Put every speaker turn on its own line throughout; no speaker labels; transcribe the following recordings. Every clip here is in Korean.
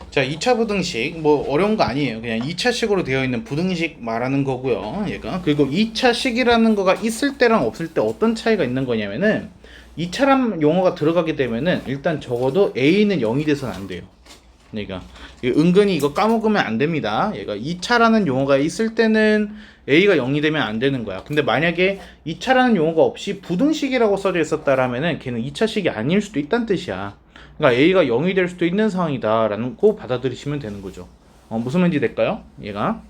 자, 2차 부등식 뭐 어려운 거 아니에요. 그냥 2차식으로 되어 있는 부등식 말하는 거고요. 얘가. 그리고 2차식이라는 거가 있을 때랑 없을 때 어떤 차이가 있는 거냐면은 2차란 용어가 들어가게 되면은 일단 적어도 A는 0이 돼서는 안 돼요. 그러니까 은근히 이거 까먹으면 안 됩니다. 얘가 2차라는 용어가 있을 때는 A가 0이 되면 안 되는 거야. 근데 만약에 2차라는 용어가 없이 부등식이라고 써져 있었다라면은 걔는 2차식이 아닐 수도 있다는 뜻이야. 그러니까 A가 0이 될 수도 있는 상황이다라는 거 받아들이시면 되는 거죠. 무슨 말인지 될까요? 얘가.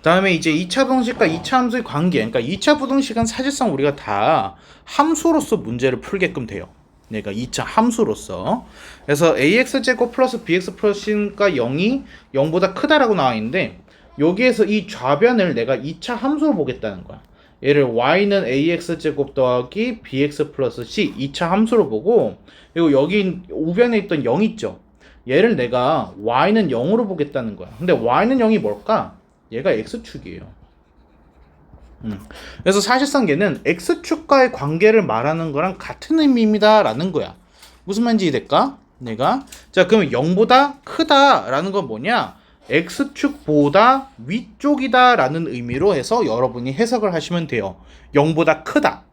다음에 이제 2차 부등식과 2차 함수의 관계. 그러니까 2차 부등식은 사실상 우리가 다 함수로서 문제를 풀게끔 돼요. 그러니까 2차 함수로서. 그래서 ax제곱 플러스 bx 플러스 c가 0이 0보다 크다라고 나와 있는데 여기에서 이 좌변을 내가 2차 함수로 보겠다는 거야. 얘를 y는 ax제곱 더하기 bx 플러스 c 2차 함수로 보고, 그리고 여기 우변에 있던 0 있죠. 얘를 내가 y는 0으로 보겠다는 거야. 근데 y는 0이 뭘까? 얘가 x축이에요. 그래서 사실상 얘는 x축과의 관계를 말하는 거랑 같은 의미입니다 라는 거야. 무슨 말인지 될까? 내가 자, 그러면 0보다 크다 라는 건 뭐냐? x축보다 위쪽이다 라는 의미로 해서 여러분이 해석을 하시면 돼요. 0보다 크다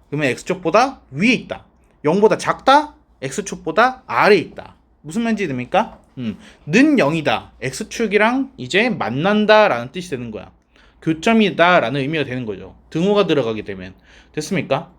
그러면 x축보다 위에 있다. 0보다 작다? x축보다 아래에 있다. 무슨 말인지 됩니까? 는 0이다. x축이랑 이제 만난다 라는 뜻이 되는 거야. 교점이다 라는 의미가 되는 거죠. 등호가 들어가게 되면. 됐습니까?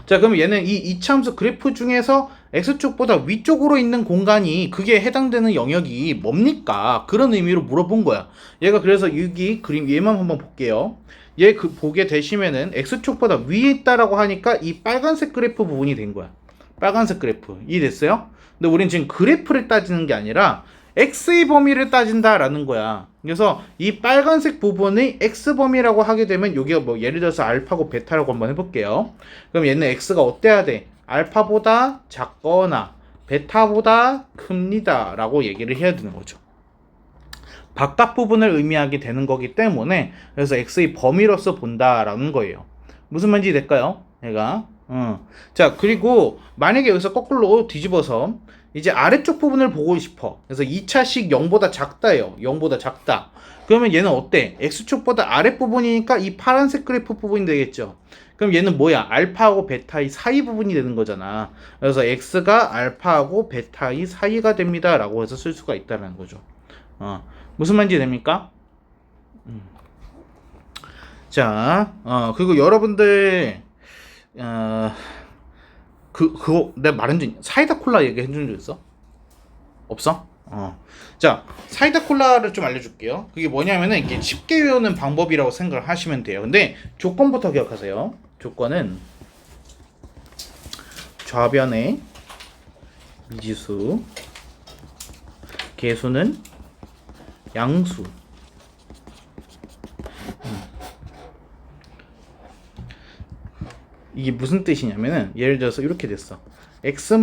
자, 그럼 얘는 이 2차 함수 그래프 중에서 x축보다 위쪽으로 있는 공간이 그게 해당되는 영역이 뭡니까? 그런 의미로 물어본 거야. 얘가 그래서 여기 그림 얘만 한번 볼게요. 얘 보게 되시면은 x축보다 위에 있다라고 하니까 이 빨간색 그래프 부분이 된 거야. 빨간색 그래프. 이해됐어요? 근데 우린 지금 그래프를 따지는 게 아니라 x의 범위를 따진다라는 거야. 그래서 이 빨간색 부분의 x 범위라고 하게 되면 여기가 뭐 예를 들어서 알파고 베타라고 한번 해볼게요. 그럼 얘는 x가 어때야 돼? 알파보다 작거나 베타보다 큽니다 라고 얘기를 해야 되는 거죠. 바깥 부분을 의미하게 되는 거기 때문에 그래서 x의 범위로서 본다라는 거예요. 무슨 말인지 될까요? 얘가 자, 그리고 만약에 여기서 거꾸로 뒤집어서 이제 아래쪽 부분을 보고 싶어. 그래서 2차식 0보다 작다예요. 0보다 작다. 그러면 얘는 어때? x축보다 아랫부분이니까 이 파란색 그래프 부분이 되겠죠. 그럼 얘는 뭐야? 알파하고 베타의 사이 부분이 되는 거잖아. 그래서 x가 알파하고 베타의 사이가 됩니다 라고 해서 쓸 수가 있다는 거죠. 무슨 말인지 됩니까? 자, 그리고 여러분들 그거 내가 말한 적 사이다 콜라 얘기해 준 적 있어? 없어? 자, 사이다 콜라를 좀 알려줄게요. 그게 뭐냐면은 이게 쉽게 외우는 방법이라고 생각을 하시면 돼요. 근데 조건부터 기억하세요. 조건은 좌변의 미지수, 계수는 양수. 이게 무슨 뜻이냐면은 예를 들어서 이렇게 됐어. x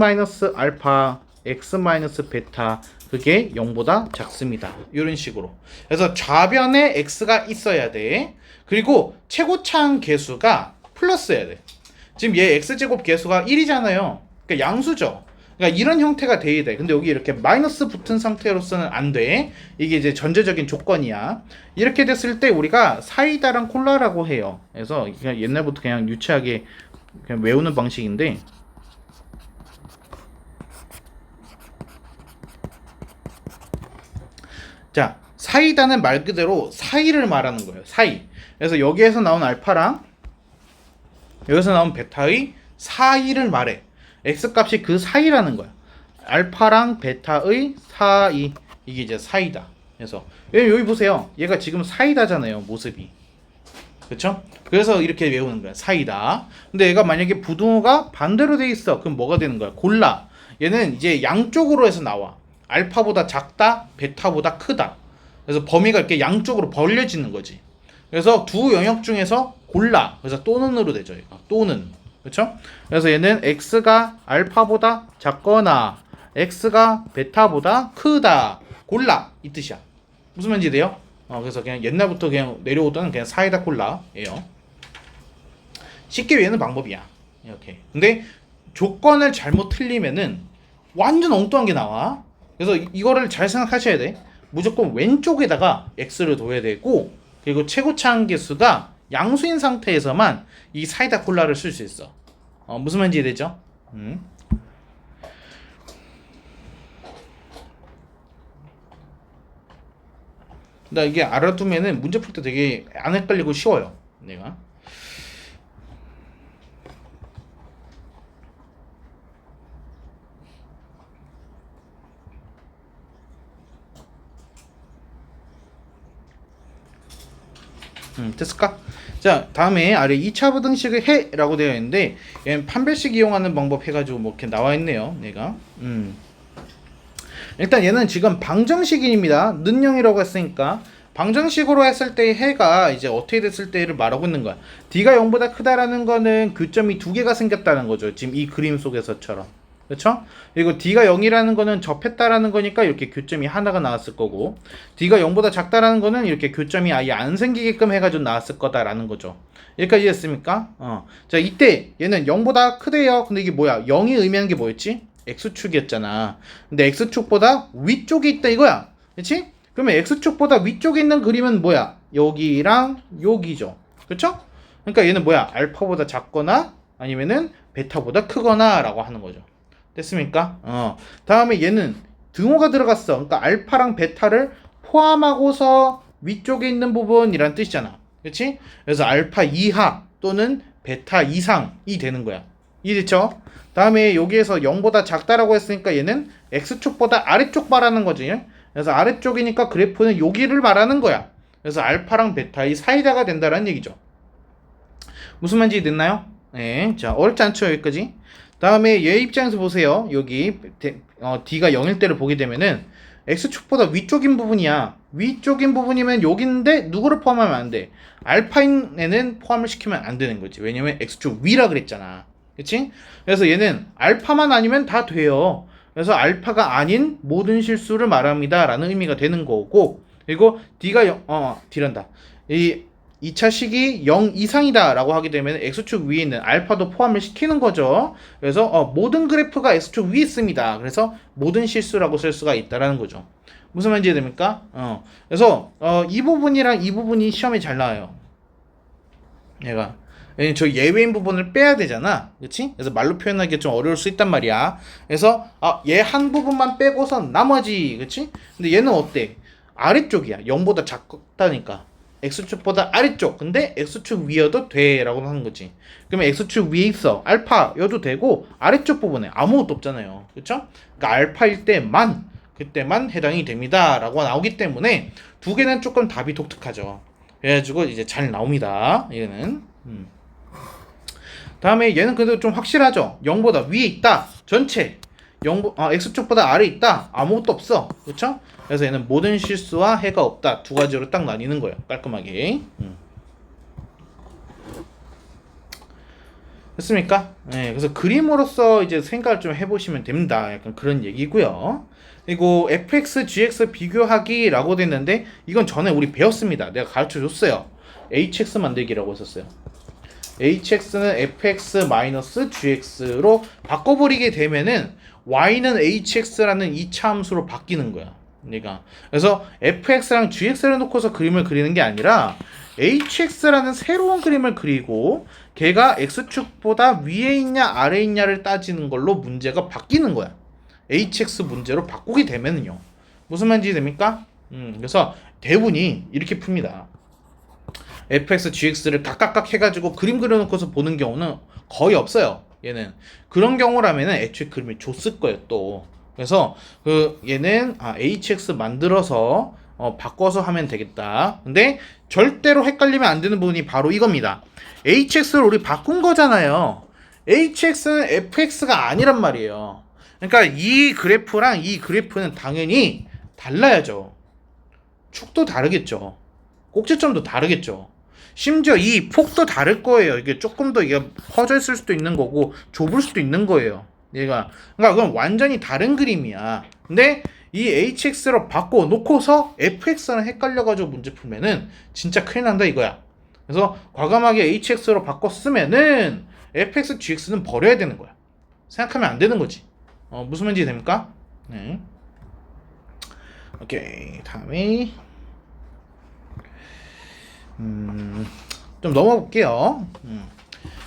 알파, x 베타 그게 0보다 작습니다. 이런 식으로. 그래서 좌변에 x가 있어야 돼. 그리고 최고차항 계수가 플러스여야 돼. 지금 얘 x제곱 계수가 1이잖아요. 그러니까 양수죠. 그러니까 이런 형태가 돼야 돼. 근데 여기 이렇게 마이너스 붙은 상태로서는 안 돼. 이게 이제 전제적인 조건이야. 이렇게 됐을 때 우리가 사이다랑 콜라라고 해요. 그래서 그냥 옛날부터 그냥 유치하게 그냥 외우는 방식인데, 자, 사이다는 말 그대로 사이를 말하는 거예요. 사이. 그래서 여기에서 나온 알파랑 여기서 나온 베타의 사이를 말해. x 값이 그 사이라는 거야. 알파랑 베타의 사이. 이게 이제 사이다. 그래서 여기 보세요. 얘가 지금 사이다잖아요. 모습이. 그렇죠? 그래서 이렇게 외우는 거야. 사이다. 근데 얘가 만약에 부등호가 반대로 돼 있어. 그럼 뭐가 되는 거야? 골라. 얘는 이제 양쪽으로 해서 나와. 알파보다 작다, 베타보다 크다. 그래서 범위가 이렇게 양쪽으로 벌려지는 거지. 그래서 두 영역 중에서 골라. 그래서 또는으로 되죠. 얘가. 또는. 그렇죠? 그래서 얘는 x가 알파보다 작거나 x가 베타보다 크다. 골라. 이 뜻이야. 무슨 말인지 돼요? 그래서 그냥 옛날부터 그냥 내려오던 그냥 사이다 콜라예요. 쉽게 외우는 방법이야. 이렇게. 근데 조건을 잘못 틀리면은 완전 엉뚱한 게 나와. 그래서 이거를 잘 생각하셔야 돼. 무조건 왼쪽에다가 x를 둬야 되고, 그리고 최고차 한계수가 양수인 상태에서만 이 사이다 콜라를 쓸 수 있어. 무슨 말인지 이해되죠? 나 이게 알아두면은 문제 풀 때 되게 안 헷갈리고 쉬워요. 내가. 됐을까? 자, 다음에 아래 2차 부등식을 해라고 되어 있는데 얘는 판별식 이용하는 방법 해가지고 뭐 이렇게 나와 있네요. 얘가. 일단 얘는 지금 방정식입니다. 는영이라고 했으니까 방정식으로 했을 때 해가 이제 어떻게 됐을 때를 말하고 있는 거야. D가 0보다 크다라는 거는 교점이 두 개가 생겼다는 거죠. 지금 이 그림 속에서처럼. 그렇죠? 그리고 D가 0이라는 거는 접했다라는 거니까 이렇게 교점이 하나가 나왔을 거고, D가 0보다 작다라는 거는 이렇게 교점이 아예 안 생기게끔 해가지고 나왔을 거다라는 거죠. 여기까지 이해했습니까? 자, 이때 얘는 0보다 크대요. 근데 이게 뭐야? 0이 의미하는 게 뭐였지? X축이었잖아. 근데 X축보다 위쪽에 있다 이거야. 그렇지? 그러면 X축보다 위쪽에 있는 그림은 뭐야? 여기랑 여기죠. 그렇죠? 그러니까 얘는 뭐야? 알파보다 작거나 아니면은 베타보다 크거나 라고 하는 거죠. 됐습니까? 다음에 얘는 등호가 들어갔어. 그러니까 알파랑 베타를 포함하고서 위쪽에 있는 부분이란 뜻이잖아. 그렇지? 그래서 알파 이하 또는 베타 이상이 되는 거야. 이해됐죠? 다음에 여기에서 0보다 작다라고 했으니까 얘는 X축보다 아래쪽 말하는 거지. 그래서 아래쪽이니까 그래프는 여기를 말하는 거야. 그래서 알파랑 베타의 사이다가 된다라는 얘기죠. 무슨 말인지 됐나요? 네. 자, 어렵지 않죠, 여기까지. 다음에 얘 입장에서 보세요. 여기 D가 0일 때를 보게 되면은 X축보다 위쪽인 부분이야. 위쪽인 부분이면 여기인데 누구를 포함하면 안 돼? 알파인에는 포함을 시키면 안 되는 거지. 왜냐면 X축 위라 그랬잖아. 그치? 그래서 얘는 알파만 아니면 다 돼요. 그래서 알파가 아닌 모든 실수를 말합니다 라는 의미가 되는 거고, 그리고 D가 D란다. 이 2차 식이 0 이상이다 라고 하게 되면 X축 위에 있는 알파도 포함을 시키는 거죠. 그래서 모든 그래프가 X축 위에 있습니다. 그래서 모든 실수라고 쓸 수가 있다라는 거죠. 무슨 말인지 됩니까? 그래서 이 부분이랑 이 부분이 시험에 잘 나와요. 얘가 저 예외인 부분을 빼야 되잖아. 그치? 그래서 말로 표현하기 좀 어려울 수 있단 말이야. 그래서 얘 한 부분만 빼고선 나머지, 그치? 근데 얘는 어때? 아래쪽이야. 0보다 작다니까. X축보다 아래쪽. 근데 X축 위여도 돼 라고 하는 거지. 그러면 X축 위에 있어. 알파여도 되고 아래쪽 부분에 아무것도 없잖아요. 그쵸? 그러니까 알파일 때만, 그때만 해당이 됩니다 라고 나오기 때문에 두 개는 조금 답이 독특하죠. 그래가지고 이제 잘 나옵니다. 얘는. 다음에 얘는 그래도 좀 확실하죠. 0보다 위에 있다. 전체. X축보다 아래에 있다. 아무것도 없어. 그렇죠? 그래서 얘는 모든 실수와 해가 없다. 두 가지로 딱 나뉘는 거예요. 깔끔하게. 됐습니까? 네, 그래서 그림으로서 이제 생각을 좀 해보시면 됩니다. 약간 그런 얘기고요. 그리고 fx, gx 비교하기라고 됐는데 이건 전에 우리 배웠습니다. 내가 가르쳐줬어요. hx 만들기라고 했었어요. hx는 fx-gx로 바꿔버리게 되면은 y는 hx라는 2차 함수로 바뀌는 거야. 그러니까 그래서 fx랑 gx를 놓고서 그림을 그리는 게 아니라 hx라는 새로운 그림을 그리고 걔가 x축보다 위에 있냐 아래에 있냐를 따지는 걸로 문제가 바뀌는 거야. hx 문제로 바꾸게 되면은요. 무슨 말인지 됩니까? 그래서 대부분이 이렇게 풉니다. fx, gx를 각각각 해가지고 그림 그려놓고서 보는 경우는 거의 없어요. 얘는 그런 경우라면은 애초에 그림을 줬을 거예요 또. 그래서 얘는 hx 만들어서 바꿔서 하면 되겠다. 근데 절대로 헷갈리면 안 되는 부분이 바로 이겁니다. hx를 우리 바꾼 거잖아요. hx는 fx가 아니란 말이에요. 그러니까 이 그래프랑 이 그래프는 당연히 달라야죠. 축도 다르겠죠. 꼭지점도 다르겠죠. 심지어 이 폭도 다를 거예요. 이게 조금 더 이게 퍼져 있을 수도 있는 거고 좁을 수도 있는 거예요. 얘가 그러니까 그건 완전히 다른 그림이야. 근데 이 hx로 바꿔 놓고서 fx랑 헷갈려가지고 문제 풀면은 진짜 큰일 난다 이거야. 그래서 과감하게 hx로 바꿔 쓰면은 fx, gx는 버려야 되는 거야. 생각하면 안 되는 거지. 무슨 말인지 됩니까? 네. 오케이. 다음에 좀 넘어볼게요.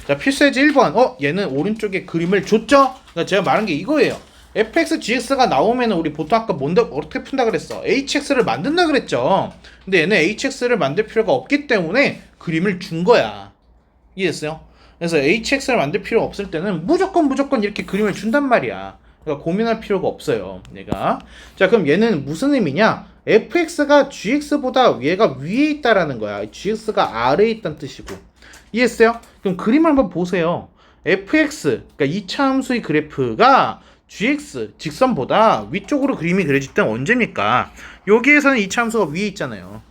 자, 필수예제 1번. 얘는 오른쪽에 그림을 줬죠? 그러니까 제가 말한 게 이거예요. fx, gx가 나오면 우리 보통 아까 뭔데 어떻게 푼다 그랬어? hx를 만든다 그랬죠. 근데 얘는 hx를 만들 필요가 없기 때문에 그림을 준 거야. 이해했어요? 그래서 hx를 만들 필요가 없을 때는 무조건 이렇게 그림을 준단 말이야. 그러니까 고민할 필요가 없어요. 얘가. 자, 그럼 얘는 무슨 의미냐? fx가 gx보다 얘가 위에 있다라는 거야. gx가 아래에 있다는 뜻이고. 이해했어요? 그럼 그림을 한번 보세요. fx, 그러니까 이차 함수의 그래프가 gx, 직선보다 위쪽으로 그림이 그려질 땐 언제입니까? 여기에서는 이차 함수가 위에 있잖아요.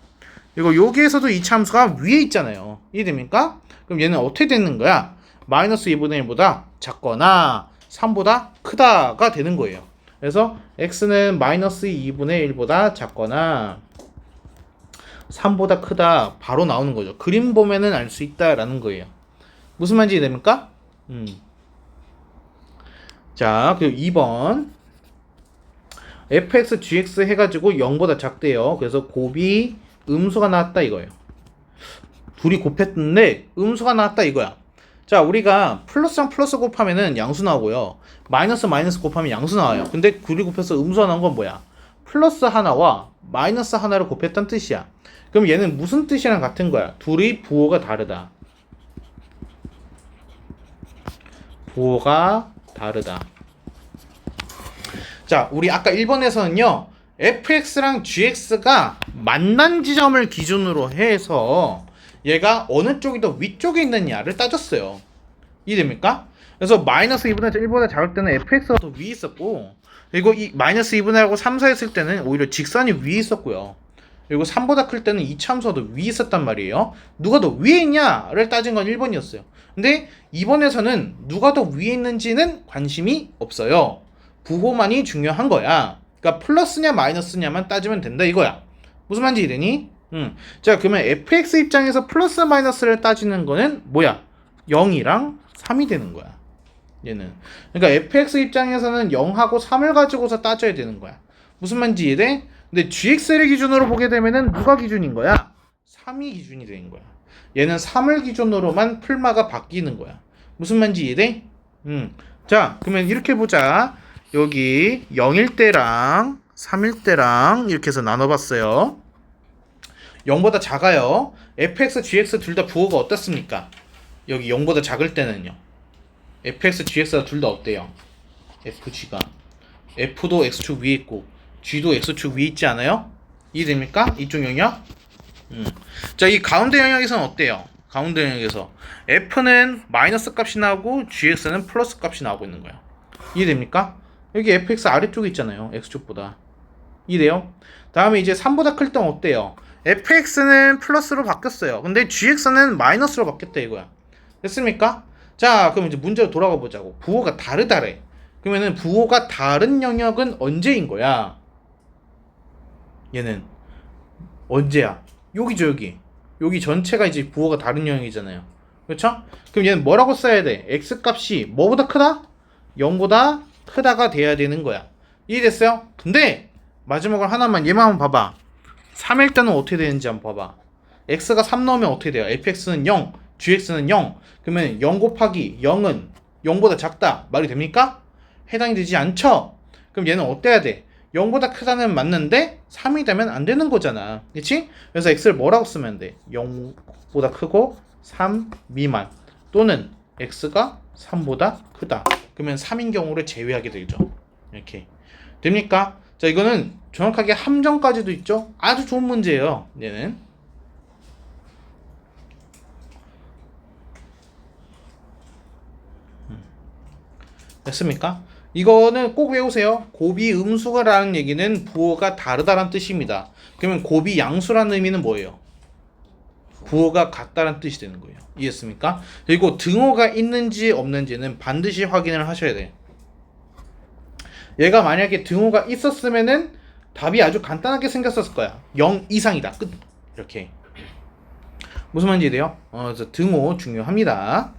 그리고 여기에서도 이차 함수가 위에 있잖아요. 이해됩니까? 그럼 얘는 어떻게 되는 거야? 마이너스 2분의 1보다 작거나 3보다 크다가 되는 거예요. 그래서 x는 마이너스 2분의 1보다 작거나 3보다 크다 바로 나오는 거죠. 그림 보면은 알 수 있다라는 거예요. 무슨 말인지 됩니까? 자, 그리고 2번 fx, gx 해가지고 0보다 작대요. 그래서 곱이 음수가 나왔다 이거예요. 둘이 곱했는데 음수가 나왔다 이거야. 자, 우리가 플러스랑 플러스 곱하면은 양수 나오고요. 마이너스 곱하면 양수 나와요. 근데 둘이 곱해서 음수가 나온 건 뭐야? 플러스 하나와 마이너스 하나를 곱했던 뜻이야. 그럼 얘는 무슨 뜻이랑 같은 거야? 둘이 부호가 다르다. 부호가 다르다. 자, 우리 아까 1번에서는요. fx랑 gx가 만난 지점을 기준으로 해서 얘가 어느 쪽이 더 위쪽에 있느냐를 따졌어요. 이해됩니까? 그래서 마이너스 2분의 1보다 작을 때는 fx가 더 위에 있었고, 그리고 이 마이너스 2분의 1하고 3, 4 했을 때는 오히려 직선이 위에 있었고요. 그리고 3보다 클 때는 이차함수가 더 위에 있었단 말이에요. 누가 더 위에 있냐를 따진 건 1번이었어요. 근데 2번에서는 누가 더 위에 있는지는 관심이 없어요. 부호만이 중요한 거야. 그러니까 플러스냐 마이너스냐만 따지면 된다 이거야. 무슨 말인지 이해되니? 자, 그러면 fx 입장에서 플러스 마이너스를 따지는 거는 뭐야? 0이랑 3이 되는 거야. 얘는. 그러니까 fx 입장에서는 0하고 3을 가지고서 따져야 되는 거야. 무슨 말인지 이해돼? 근데 gx를 기준으로 보게 되면은 누가 기준인 거야? 3이 기준이 되는 거야. 얘는 3을 기준으로만 풀마가 바뀌는 거야. 무슨 말인지 이해돼? 자, 그러면 이렇게 보자. 여기 0일 때랑 3일 때랑 이렇게 해서 나눠봤어요. 0보다 작아요. fx, gx 둘 다 부호가 어떻습니까? 여기 0보다 작을 때는요. fx, gx가 둘 다 어때요? fg가. f도 x축 위에 있고 g도 x축 위에 있지 않아요? 이해됩니까? 이쪽 영역? 자, 이 가운데 영역에서는 어때요? 가운데 영역에서 f는 마이너스 값이 나오고 gx는 플러스 값이 나오고 있는 거야. 이해됩니까? 여기 fx 아래쪽에 있잖아요. x축보다. 이해돼요? 다음에 이제 3보다 클 땐 어때요? fx는 플러스로 바뀌었어요. 근데 gx는 마이너스로 바뀌었다 이거야. 됐습니까? 자, 그럼 이제 문제로 돌아가 보자고. 부호가 다르다래. 그러면은 부호가 다른 영역은 언제인 거야? 얘는 언제야? 여기죠, 여기. 여기 전체가 이제 부호가 다른 영역이잖아요. 그렇죠? 그럼 얘는 뭐라고 써야 돼? x 값이 뭐보다 크다? 0보다 크다가 돼야 되는 거야. 이해됐어요? 근데 마지막으로 하나만 얘만 한번 봐봐. 3일 때는 어떻게 되는지 한번 봐봐. x가 3 넣으면 어떻게 돼요? fx는 0, gx는 0. 그러면 0 곱하기 0은 0보다 작다. 말이 됩니까? 해당이 되지 않죠? 그럼 얘는 어때야 돼? 0보다 크다는 맞는데 3이 되면 안 되는 거잖아. 그치? 그래서 x를 뭐라고 쓰면 돼? 0보다 크고 3 미만 또는 x가 3보다 크다. 그러면 3인 경우를 제외하게 되죠. 이렇게. 됩니까? 자, 이거는 정확하게 함정까지도 있죠. 아주 좋은 문제예요. 얘는. 됐습니까? 이거는 꼭 외우세요. 곱이 음수가라는 얘기는 부호가 다르다는 뜻입니다. 그러면 곱이 양수라는 의미는 뭐예요? 부호가 같다는 뜻이 되는 거예요. 이해했습니까? 그리고 등호가 있는지 없는지는 반드시 확인을 하셔야 돼요. 얘가 만약에 등호가 있었으면은 답이 아주 간단하게 생겼었을 거야. 0 이상이다. 끝. 이렇게. 무슨 말인지 돼요? 그래서 등호 중요합니다.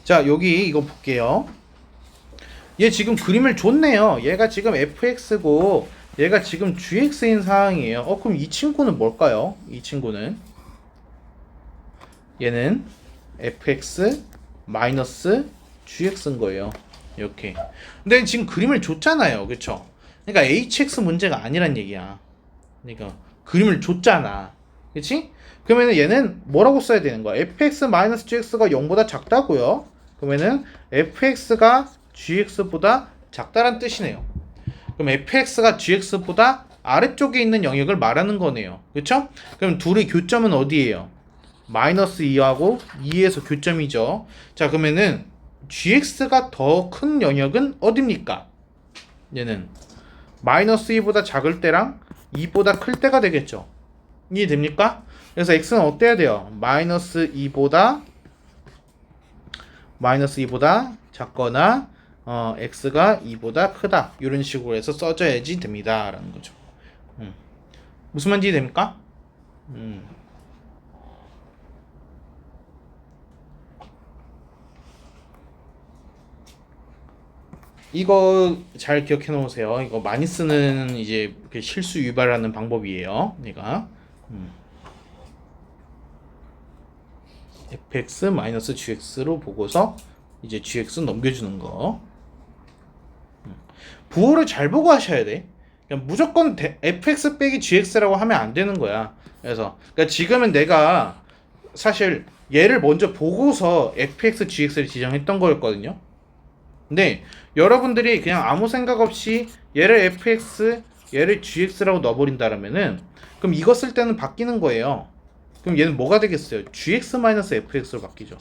자, 여기 이거 볼게요. 얘 지금 그림을 줬네요. 얘가 지금 fx고 얘가 지금 gx인 상황이에요. 그럼 이 친구는 뭘까요? 이 친구는 얘는 fx 마이너스 gx인 거예요. 이렇게. 근데 지금 그림을 줬잖아요. 그쵸? 그러니까 hx 문제가 아니란 얘기야. 그러니까 그림을 줬잖아. 그치? 그러면은 얘는 뭐라고 써야 되는 거야? fx 마이너스 gx가 0보다 작다고요. 그러면은 fx가 gx보다 작다란 뜻이네요. 그럼 fx가 gx보다 아래쪽에 있는 영역을 말하는 거네요. 그쵸? 그럼 둘의 교점은 어디예요? 마이너스 2하고 2에서 교점이죠. 자, 그러면은 gx가 더 큰 영역은 어딥니까? 얘는 마이너스 2보다 작을 때랑 2보다 클 때가 되겠죠. 이해됩니까? 그래서 x는 어때야 돼요? 마이너스 2보다 작거나 x가 2보다 크다. 이런 식으로 해서 써줘야지 됩니다. 라는 거죠. 무슨 말인지 됩니까? 이거 잘 기억해 놓으세요. 이거 많이 쓰는 이제 실수 유발하는 방법이에요. 얘가 fx-gx로 보고서 이제 gx 넘겨주는 거. 부호를 잘 보고 하셔야 돼. 그냥 무조건 fx 빼기 gx라고 하면 안 되는 거야. 그래서 그러니까 지금은 내가 사실 얘를 먼저 보고서 fx, gx를 지정했던 거였거든요. 근데 여러분들이 그냥 아무 생각 없이 얘를 fx, 얘를 gx라고 넣어버린다라면은 그럼 이거 쓸 때는 바뀌는 거예요. 그럼 얘는 뭐가 되겠어요? gx-fx로 바뀌죠.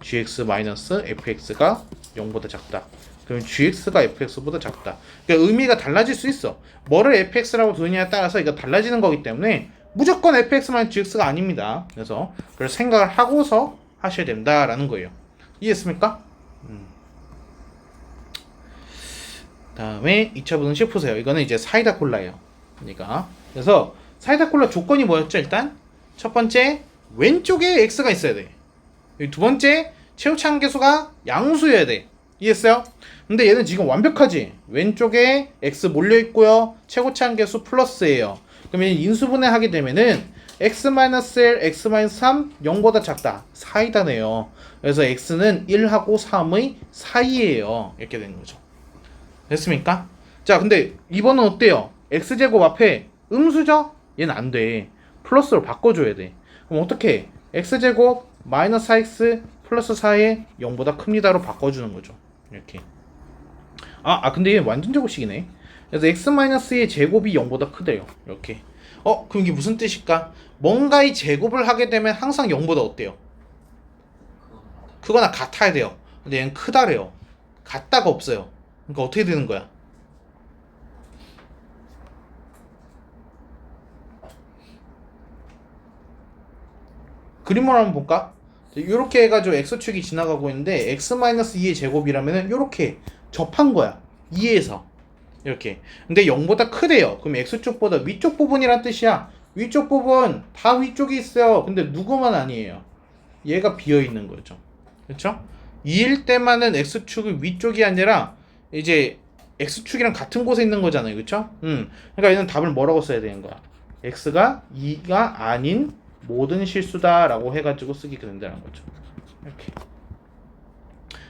gx-fx가 0보다 작다. 그럼 gx가 fx보다 작다. 그러니까 의미가 달라질 수 있어. 뭐를 fx라고 두느냐에 따라서 이거 달라지는 거기 때문에 무조건 fx-gx가 아닙니다. 그래서 그걸 생각을 하고서 하셔야 된다라는 거예요. 이해했습니까? 다음에 2차 분식 보세요. 이거는 이제 사이다 콜라예요. 그러니까 그래서 사이다 콜라 조건이 뭐였죠? 일단 첫 번째 왼쪽에 x가 있어야 돼. 두 번째 최고치 한계수가 양수여야 돼. 이해했어요? 근데 얘는 지금 완벽하지? 왼쪽에 x 몰려있고요. 최고치 한계수 플러스예요. 그러면 인수분해 하게 되면은 x-1, x-3 0보다 작다. 사이다네요. 그래서 x는 1하고 3의 사이예요. 이렇게 되는 거죠. 됐습니까? 자, 근데 이번은 어때요? x제곱 앞에 음수죠? 얘는 안 돼. 플러스로 바꿔줘야 돼. 그럼 어떻게? x제곱 마이너스 4x 플러스 4에 0보다 큽니다로 바꿔주는 거죠. 이렇게. 근데 얘 완전 제곱식이네. 그래서 x-의 제곱이 0보다 크대요. 이렇게. 그럼 이게 무슨 뜻일까? 뭔가의 제곱을 하게 되면 항상 0보다 어때요? 크거나 같아야 돼요. 근데 얘는 크다래요. 같다가 없어요. 그러니까 어떻게 되는 거야? 그림을 한번 볼까? 이렇게 해가지고 x축이 지나가고 있는데 x-2의 제곱이라면은 이렇게 접한 거야. 2에서 이렇게. 근데 0보다 크대요. 그럼 x축보다 위쪽 부분이란 뜻이야. 위쪽 부분 다 위쪽에 있어요. 근데 누구만 아니에요? 얘가 비어있는 거죠. 그렇죠? 2일 때만은 x축이 위쪽이 아니라 이제 x축이랑 같은 곳에 있는 거잖아요. 그렇죠? 그러니까 얘는 답을 뭐라고 써야 되는 거야? x가 2가 아닌 모든 실수다라고 해가지고 쓰게 된다는 거죠. 이렇게.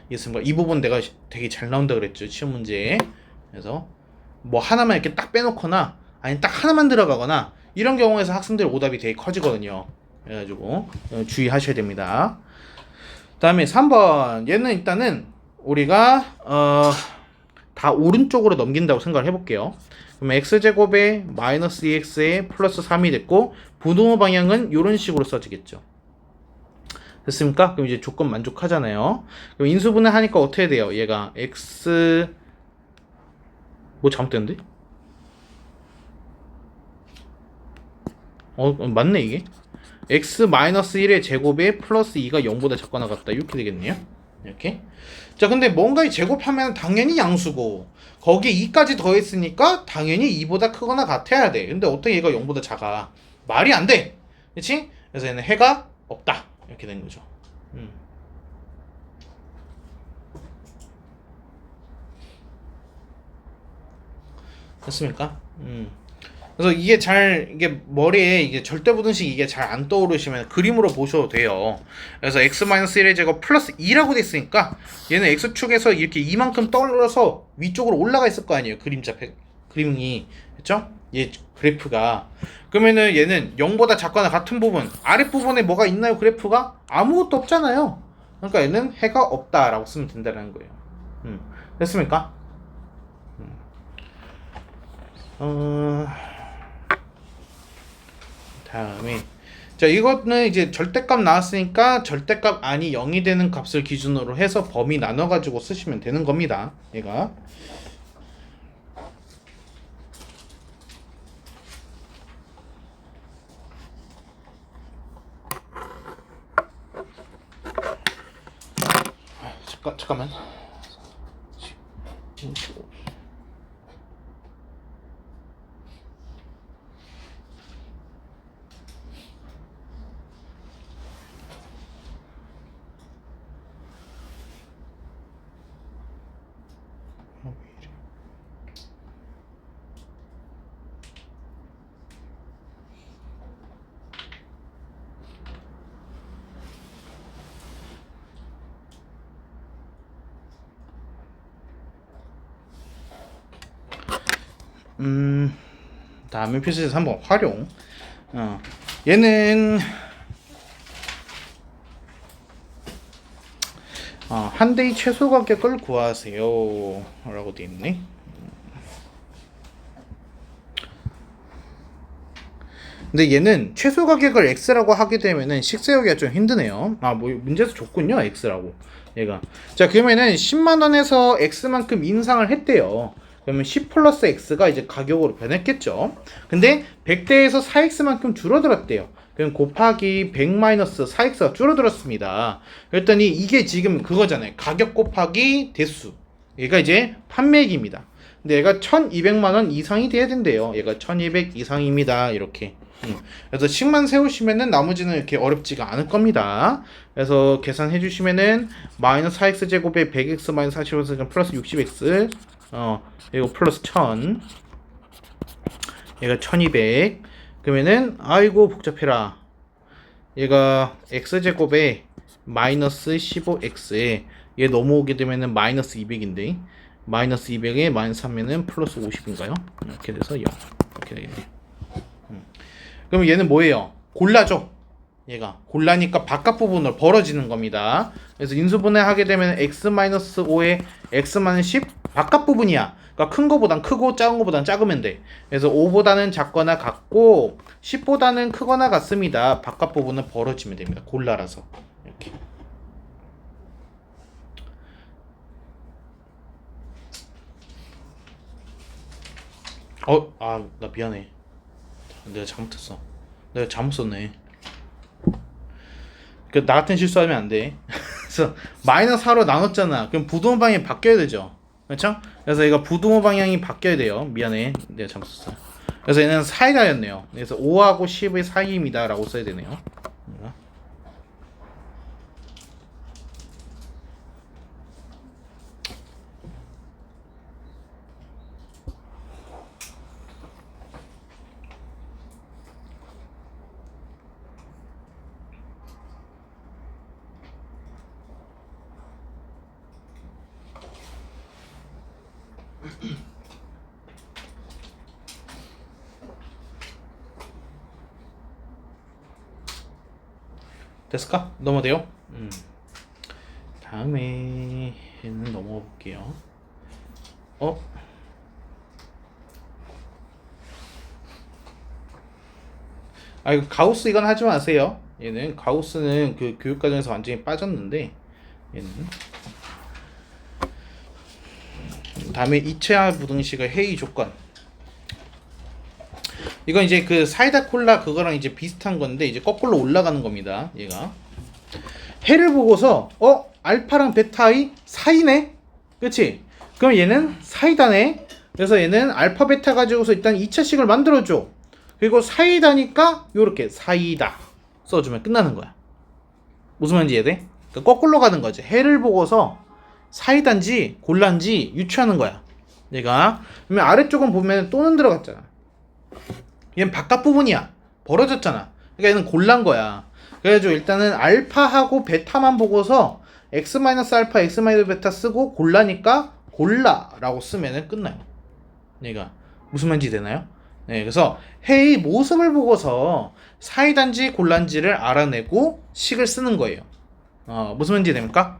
이해했습니까? 이 부분 내가 되게 잘 나온다 그랬죠. 시험 문제에. 그래서 뭐 하나만 이렇게 딱 빼놓거나 아니 딱 하나만 들어가거나 이런 경우에서 학생들 오답이 되게 커지거든요. 그래가지고 주의하셔야 됩니다. 다음에 3번. 얘는 일단은 우리가 다 오른쪽으로 넘긴다고 생각을 해볼게요. 그럼 x제곱에 마이너스 2x에 플러스 3이 됐고 분호 방향은 이런 식으로 써지겠죠. 됐습니까? 그럼 이제 조건 만족하잖아요. 그럼 인수분해 하니까 어떻게 돼요? 얘가 x 뭐 잘못됐는데? 맞네 이게. x-1의 제곱에 플러스 2가 0보다 작거나 같다. 이렇게 되겠네요. 이렇게. 자, 근데 뭔가의 제곱하면 당연히 양수고 거기에 2까지 더했으니까 당연히 2보다 크거나 같아야 돼. 근데 어떻게 얘가 0보다 작아? 말이 안 돼. 그치? 그래서 얘는 해가 없다. 이렇게 된 거죠. 됐습니까? 그래서 이게 머리에 이게 절대부등식 이게 잘 안 떠오르시면 그림으로 보셔도 돼요. 그래서 x-1의 제곱 플러스 2라고 돼 있으니까 얘는 x축에서 이렇게 이만큼 떨어져서 위쪽으로 올라가 있을 거 아니에요. 그림이. 그쵸? 얘 그래프가. 그러면은 얘는 0보다 작거나 같은 부분, 아랫부분에 뭐가 있나요? 그래프가? 아무것도 없잖아요. 그러니까 얘는 해가 없다라고 쓰면 된다는 거예요. 됐습니까? 다음에 자 이거는 이제 절대값 나왔으니까 절대값 아니 0이 되는 값을 기준으로 해서 범위 나눠 가지고 쓰시면 되는 겁니다. 얘가 잠깐만. 다음에 필수에서 한번 활용. 얘는 한 대의 최소 가격을 구하세요 라고 되어 있네. 근데 얘는 최소 가격을 x라고 하게 되면은 식 세우기가 좀 힘드네요. 뭐 문제에서 줬군요, x라고. 얘가. 자, 그러면은 10만 원에서 x만큼 인상을 했대요. 그러면 10 플러스 x가 이제 가격으로 변했겠죠. 근데 100대에서 4x만큼 줄어들었대요. 그럼 곱하기 100 마이너스 4x가 줄어들었습니다. 그랬더니 이게 지금 그거잖아요. 가격 곱하기 대수. 얘가 이제 판매액입니다. 근데 얘가 1200만 원 이상이 돼야 된대요. 얘가 1200 이상입니다. 이렇게. 그래서 식만 세우시면은 나머지는 이렇게 어렵지가 않을 겁니다. 그래서 계산해 주시면은 마이너스 4x 제곱에 100x 마이너스 40x 플러스 60x 이거 플러스 1000 얘가 1200 그러면은 아이고 복잡해라. 얘가 x제곱에 마이너스 15x 얘 넘어오게 되면은 마이너스 200인데 마이너스 200에 마이너스 3면은 플러스 50인가요? 이렇게 돼서 0 이렇게 되겠네. 그럼 얘는 뭐예요? 골라줘. 얘가 골라니까 바깥 부분으로 벌어지는 겁니다. 그래서 인수분해 하게 되면 x-5에 x-10 바깥 부분이야. 그러니까 큰 거보단 크고 작은 거보단 작으면 돼. 그래서 5보다는 작거나 같고 10보다는 크거나 같습니다. 바깥 부분은 벌어지면 됩니다. 골라라서 이렇게. 나 미안해. 내가 잘못했어. 내가 잘못 썼네. 나 같은 실수하면 안 돼. 그래서 마이너스 4로 나눴잖아. 그럼 부등호 방향이 바뀌어야 되죠. 그렇죠? 그래서 얘가 부등호 방향이 바뀌어야 돼요. 미안해. 내가 잘못 썼어. 그래서 얘는 사이다였네요. 그래서 5하고 10의 사이입니다. 라고 써야 되네요. 됐을까? 넘어돼요? 다음에는 넘어가 볼게요. 이거 가우스 이건 하지 마세요. 얘는 가우스는 그 교육과정에서 완전히 빠졌는데 얘는 다음에 이체화 부등식의 해이 조건. 이건 이제 그 사이다 콜라 그거랑 이제 비슷한 건데 이제 거꾸로 올라가는 겁니다. 얘가 해를 보고서 알파랑 베타의 사이네, 그렇지? 그럼 얘는 사이다네. 그래서 얘는 알파 베타 가지고서 일단 2차식을 만들어줘. 그리고 사이다니까 요렇게 사이다 써주면 끝나는 거야. 무슨 말인지 이해돼? 그러니까 거꾸로 가는 거지. 해를 보고서 사이다인지 골란지 유추하는 거야. 얘가. 그러면 아래쪽은 보면 또는 들어갔잖아. 얘는 바깥 부분이야. 벌어졌잖아. 그러니까 얘는 골란 거야. 그래가지고 일단은 알파하고 베타만 보고서 x-알파, x-베타 쓰고 골라니까 골라라고 쓰면은 끝나요. 얘가 무슨 말인지 되나요? 네, 그래서 해의 모습을 보고서 사이단지 골란지를 알아내고 식을 쓰는 거예요. 무슨 말인지 됩니까?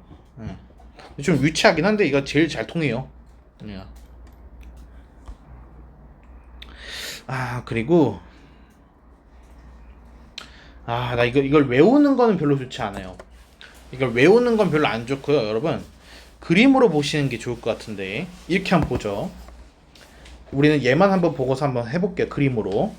좀 유치하긴 한데 이거 제일 잘 통해요. 그리고 나 이걸 외우는 거는 별로 좋지 않아요. 이걸 외우는 건 별로 안 좋고요. 여러분 그림으로 보시는 게 좋을 것 같은데 이렇게 한번 보죠. 우리는 얘만 한번 보고서 한번 해볼게요. 그림으로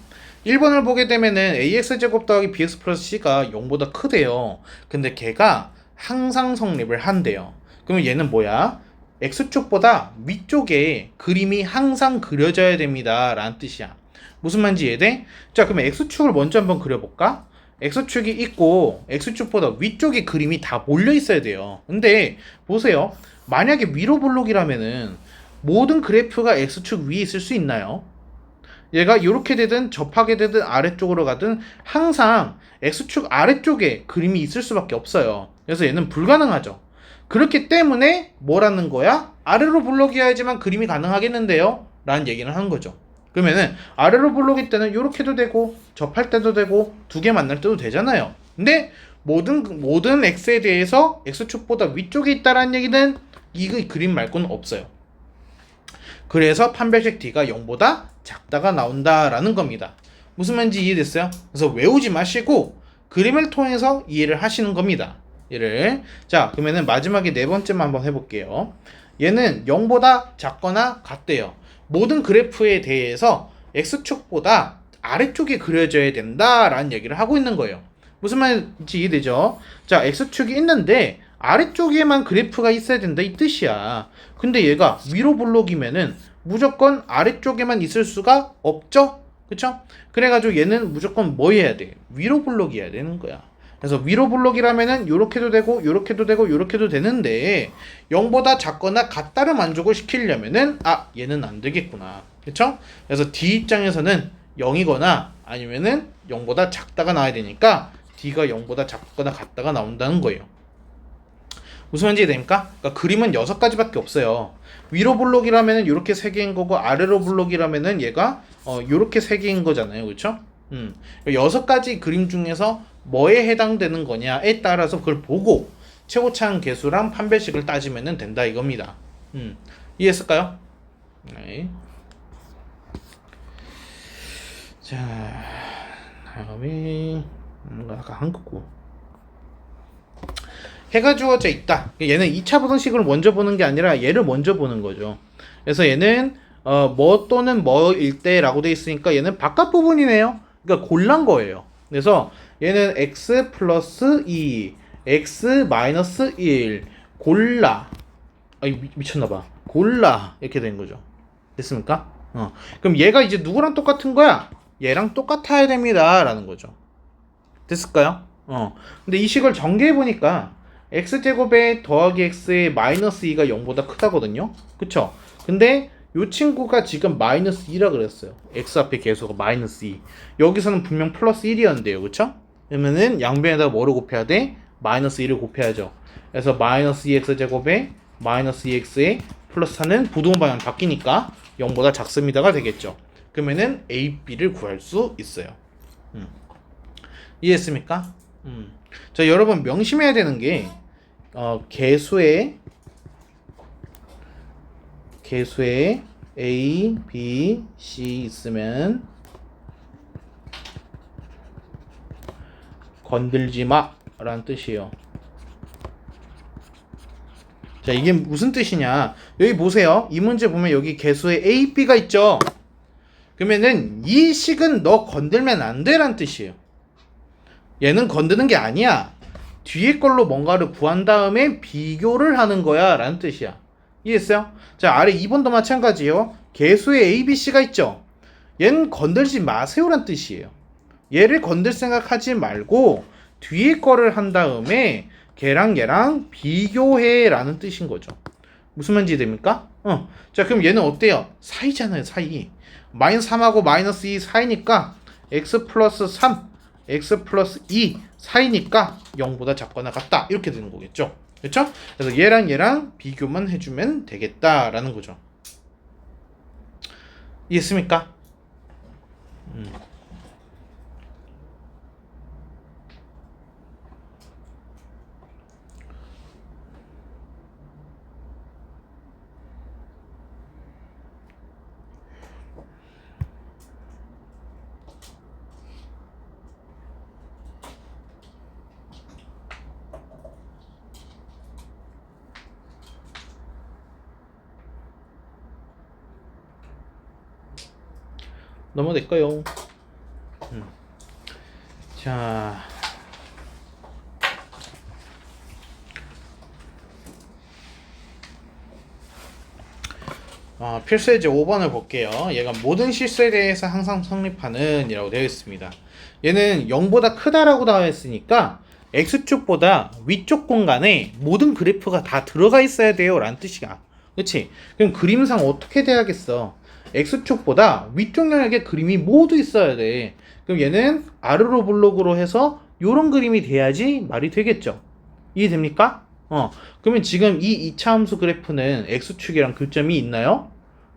1번을 보게 되면은 ax제곱 더하기 bx 플러스 c가 0보다 크대요. 근데 걔가 항상 성립을 한대요. 그러면 얘는 뭐야? x축보다 위쪽에 그림이 항상 그려져야 됩니다 라는 뜻이야. 무슨 말인지 이해돼? 자, 그러면 x축을 먼저 한번 그려볼까? x축이 있고 x축보다 위쪽에 그림이 다 몰려 있어야 돼요. 근데 보세요. 만약에 위로 볼록이라면은 모든 그래프가 x축 위에 있을 수 있나요? 얘가 이렇게 되든 접하게 되든 아래쪽으로 가든 항상 x축 아래쪽에 그림이 있을 수밖에 없어요. 그래서 얘는 불가능하죠. 그렇기 때문에 뭐라는 거야? 아래로 볼록이어야지만 그림이 가능하겠는데요? 라는 얘기를 하는 거죠. 그러면은 아래로 볼록일 때는 이렇게 도 되고 접할 때도 되고 두 개 만날 때도 되잖아요. 근데 모든 x에 대해서 x축보다 위쪽에 있다라는 얘기는 이 그림 말고는 없어요. 그래서 판별식 D가 0보다 작다가 나온다라는 겁니다. 무슨 말인지 이해됐어요? 그래서 외우지 마시고 그림을 통해서 이해를 하시는 겁니다. 자, 그러면은 마지막에 네 번째만 한번 해볼게요. 얘는 0보다 작거나 같대요. 모든 그래프에 대해서 x축보다 아래쪽에 그려져야 된다라는 얘기를 하고 있는 거예요. 무슨 말인지 이해되죠? 자, x축이 있는데 아래쪽에만 그래프가 있어야 된다 이 뜻이야. 근데 얘가 위로 볼록이면은 무조건 아래쪽에만 있을 수가 없죠? 그쵸? 그래가지고 얘는 무조건 뭐 해야 돼? 위로 볼록이어야 되는 거야. 그래서 위로 볼록이라면은 요렇게도 되고 요렇게도 되고 요렇게도 되는데 0보다 작거나 같다를 만족을 시키려면은 얘는 안 되겠구나. 그쵸? 그래서 D 입장에서는 0이거나 아니면은 0보다 작다가 나와야 되니까 D가 0보다 작거나 같다가 나온다는 거예요. 무슨 말인지 됩니까? 그러니까 그림은 6가지밖에 없어요. 위로 볼록이라면은 이렇게 3개인 거고 아래로 볼록이라면은 얘가 이렇게 3개인 거잖아요. 그렇죠? 6가지 그림 중에서 뭐에 해당되는 거냐에 따라서 그걸 보고 최고차항 계수랑 판별식을 따지면 된다 이겁니다. 이해했을까요? 네. 자, 다음에 아까 한 거고 해가 주어져 있다. 얘는 2차 부등식을 먼저 보는 게 아니라 얘를 먼저 보는 거죠. 그래서 얘는 뭐 또는 뭐일 때라고 돼 있으니까 얘는 바깥 부분이네요. 그러니까 골란 거예요. 그래서 얘는 x 플러스 2, x 마이너스 1 골라. 미쳤나봐. 골라 이렇게 된 거죠. 됐습니까? 그럼 얘가 이제 누구랑 똑같은 거야? 얘랑 똑같아야 됩니다 라는 거죠. 됐을까요? 근데 이 식을 전개해 보니까 x제곱에 더하기 x의 마이너스 2가 0보다 크다거든요. 그쵸? 근데 이 친구가 지금 마이너스 2라 그랬어요. x 앞에 계수가 마이너스 2. 여기서는 분명 플러스 1이었는데요. 그쵸? 그러면은 양변에다가 뭐를 곱해야 돼? 마이너스 2를 곱해야죠. 그래서 마이너스 2x제곱에 마이너스 2x에 플러스 4는 부동분 방향 바뀌니까 0보다 작습니다가 되겠죠. 그러면은 a, b를 구할 수 있어요. 이해했습니까? 자, 여러분 명심해야 되는 게 개수에 A, B, C 있으면 건들지 마 라는 뜻이에요. 자, 이게 무슨 뜻이냐? 여기 보세요. 이 문제 보면 여기 개수에 A, B가 있죠? 그러면은 이 식은 너 건들면 안 돼 라는 뜻이에요. 얘는 건드는 게 아니야. 뒤에 걸로 뭔가를 구한 다음에 비교를 하는 거야 라는 뜻이야. 이해했어요? 자, 아래 2번도 마찬가지예요. 개수에 A, B, C가 있죠? 얘는 건들지 마세요 라는 뜻이에요. 얘를 건들 생각하지 말고 뒤에 거를 한 다음에 걔랑 얘랑 비교해 라는 뜻인 거죠. 무슨 말인지 됩니까? 자, 그럼 얘는 어때요? 사이잖아요, 사이. 마이너스 3하고 마이너스 2 사이니까 x 플러스 3, x 플러스 2 사이니까 0보다 작거나 같다. 이렇게 되는 거겠죠. 그렇죠? 그래서 얘랑 비교만 해주면 되겠다라는 거죠. 이해했습니까? 넘어갈까요? 자, 필수예제 5번을 볼게요. 얘가 모든 실수에 대해서 항상 성립하는 이라고 되어 있습니다. 얘는 0보다 크다라고 나와 있으니까 x축보다 위쪽 공간에 모든 그래프가 다 들어가 있어야 돼요 라는 뜻이야. 그치? 그럼 그림상 어떻게 돼야겠어? x축보다 위쪽 영역에 그림이 모두 있어야 돼. 그럼 얘는 아르로 블록으로 해서 요런 그림이 돼야지 말이 되겠죠. 이해됩니까? 그러면 지금 이 2차 함수 그래프는 x축이랑 교점이 있나요?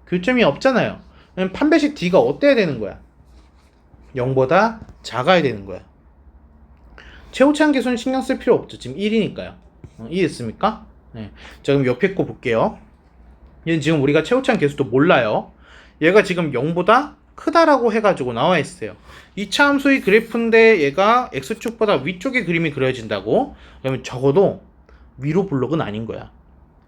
교점이 없잖아요. 그럼 판별식 d가 어때야 되는 거야? 0보다 작아야 되는 거야. 최고차항 계수는 신경 쓸 필요 없죠. 지금 1이니까요. 이해했습니까? 네. 자, 그럼 옆에 거 볼게요. 얘는 지금 우리가 최고차항 계수도 몰라요. 얘가 지금 0보다 크다라고 해가지고 나와 있어요. 2차 함수의 그래프인데 얘가 x축보다 위쪽에 그림이 그려진다고? 그러면 적어도 위로 블록은 아닌 거야.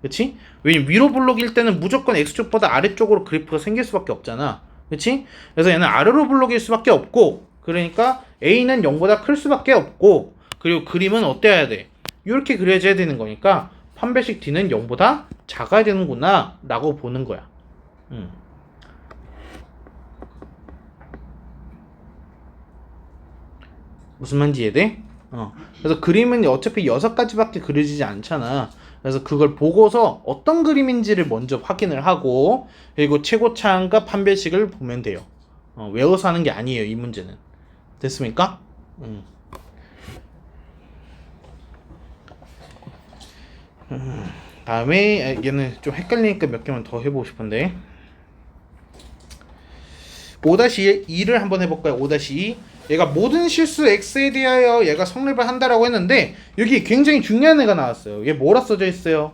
그치? 왜냐면 위로 블록일 때는 무조건 x축보다 아래쪽으로 그래프가 생길 수밖에 없잖아. 그치? 그래서 얘는 아래로 블록일 수밖에 없고, 그러니까 a는 0보다 클 수밖에 없고, 그리고 그림은 어때야 돼? 이렇게 그려져야 되는 거니까 판별식 d는 0보다 작아야 되는구나 라고 보는 거야. 무슨 말인지 이해돼? 그래서 그림은 어차피 6가지밖에 그려지지 않잖아. 그래서 그걸 보고서 어떤 그림인지를 먼저 확인을 하고, 그리고 최고차항과 판별식을 보면 돼요. 외워서 하는 게 아니에요, 이 문제는. 됐습니까? 다음에 얘는 좀 헷갈리니까 몇 개만 더 해보고 싶은데 5-2를 한번 해볼까요? 5-2 얘가 모든 실수 x에 대하여 얘가 성립을 한다라고 했는데 여기 굉장히 중요한 애가 나왔어요. 얘 뭐라 써져 있어요?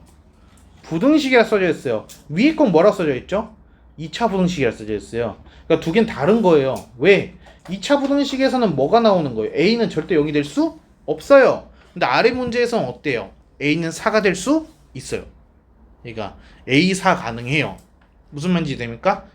부등식이라 써져 있어요. 위에 건 뭐라 써져 있죠? 2차 부등식이라 써져 있어요. 그러니까 두 개는 다른 거예요. 왜? 2차 부등식에서는 뭐가 나오는 거예요? a는 절대 0이 될 수 없어요. 근데 아래 문제에서는 어때요? a는 4가 될 수 있어요. 그러니까 a4 가능해요. 무슨 말인지 됩니까?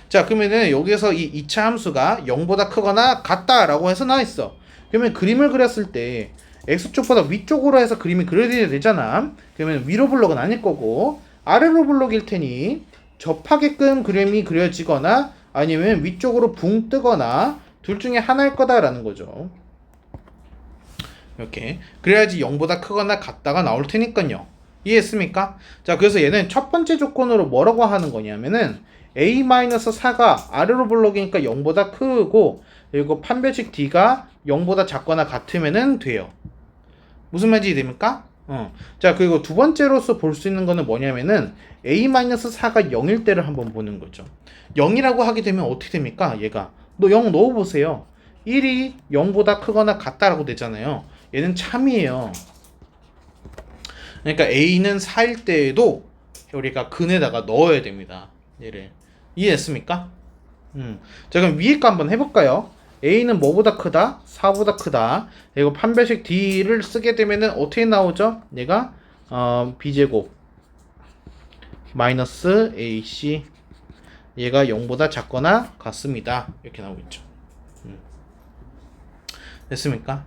자, 그러면은 여기서 이 2차 함수가 0보다 크거나 같다라고 해서 나와 있어. 그러면 그림을 그렸을 때 x쪽보다 위쪽으로 해서 그림이 그려져야 되잖아. 그러면 위로 블록은 아닐 거고 아래로 블록일 테니 접하게끔 그림이 그려지거나 아니면 위쪽으로 붕 뜨거나 둘 중에 하나일 거다라는 거죠. 이렇게 그래야지 0보다 크거나 같다가 나올 테니까요. 이해했습니까? 자, 그래서 얘는 첫 번째 조건으로 뭐라고 하는 거냐면은 a-4가 아래로 블록이니까 0보다 크고 그리고 판별식 d가 0보다 작거나 같으면은 돼요. 무슨 말인지 됩니까? 자, 그리고 두 번째로서 볼 수 있는 거는 뭐냐면은 a-4가 0일 때를 한번 보는 거죠. 0이라고 하게 되면 어떻게 됩니까? 얘가 0 넣어보세요. 1이 0보다 크거나 같다라고 되잖아요. 얘는 참이에요. 그러니까 a는 4일 때에도 우리가 근에다가 넣어야 됩니다. 얘를 이해했습니까? 자, 그럼 위에 거 한번 해볼까요? a는 뭐보다 크다? 4보다 크다. 그리고 판별식 d를 쓰게 되면은 어떻게 나오죠? 얘가 b제곱 마이너스 ac 얘가 0보다 작거나 같습니다. 이렇게 나오겠죠. 됐습니까?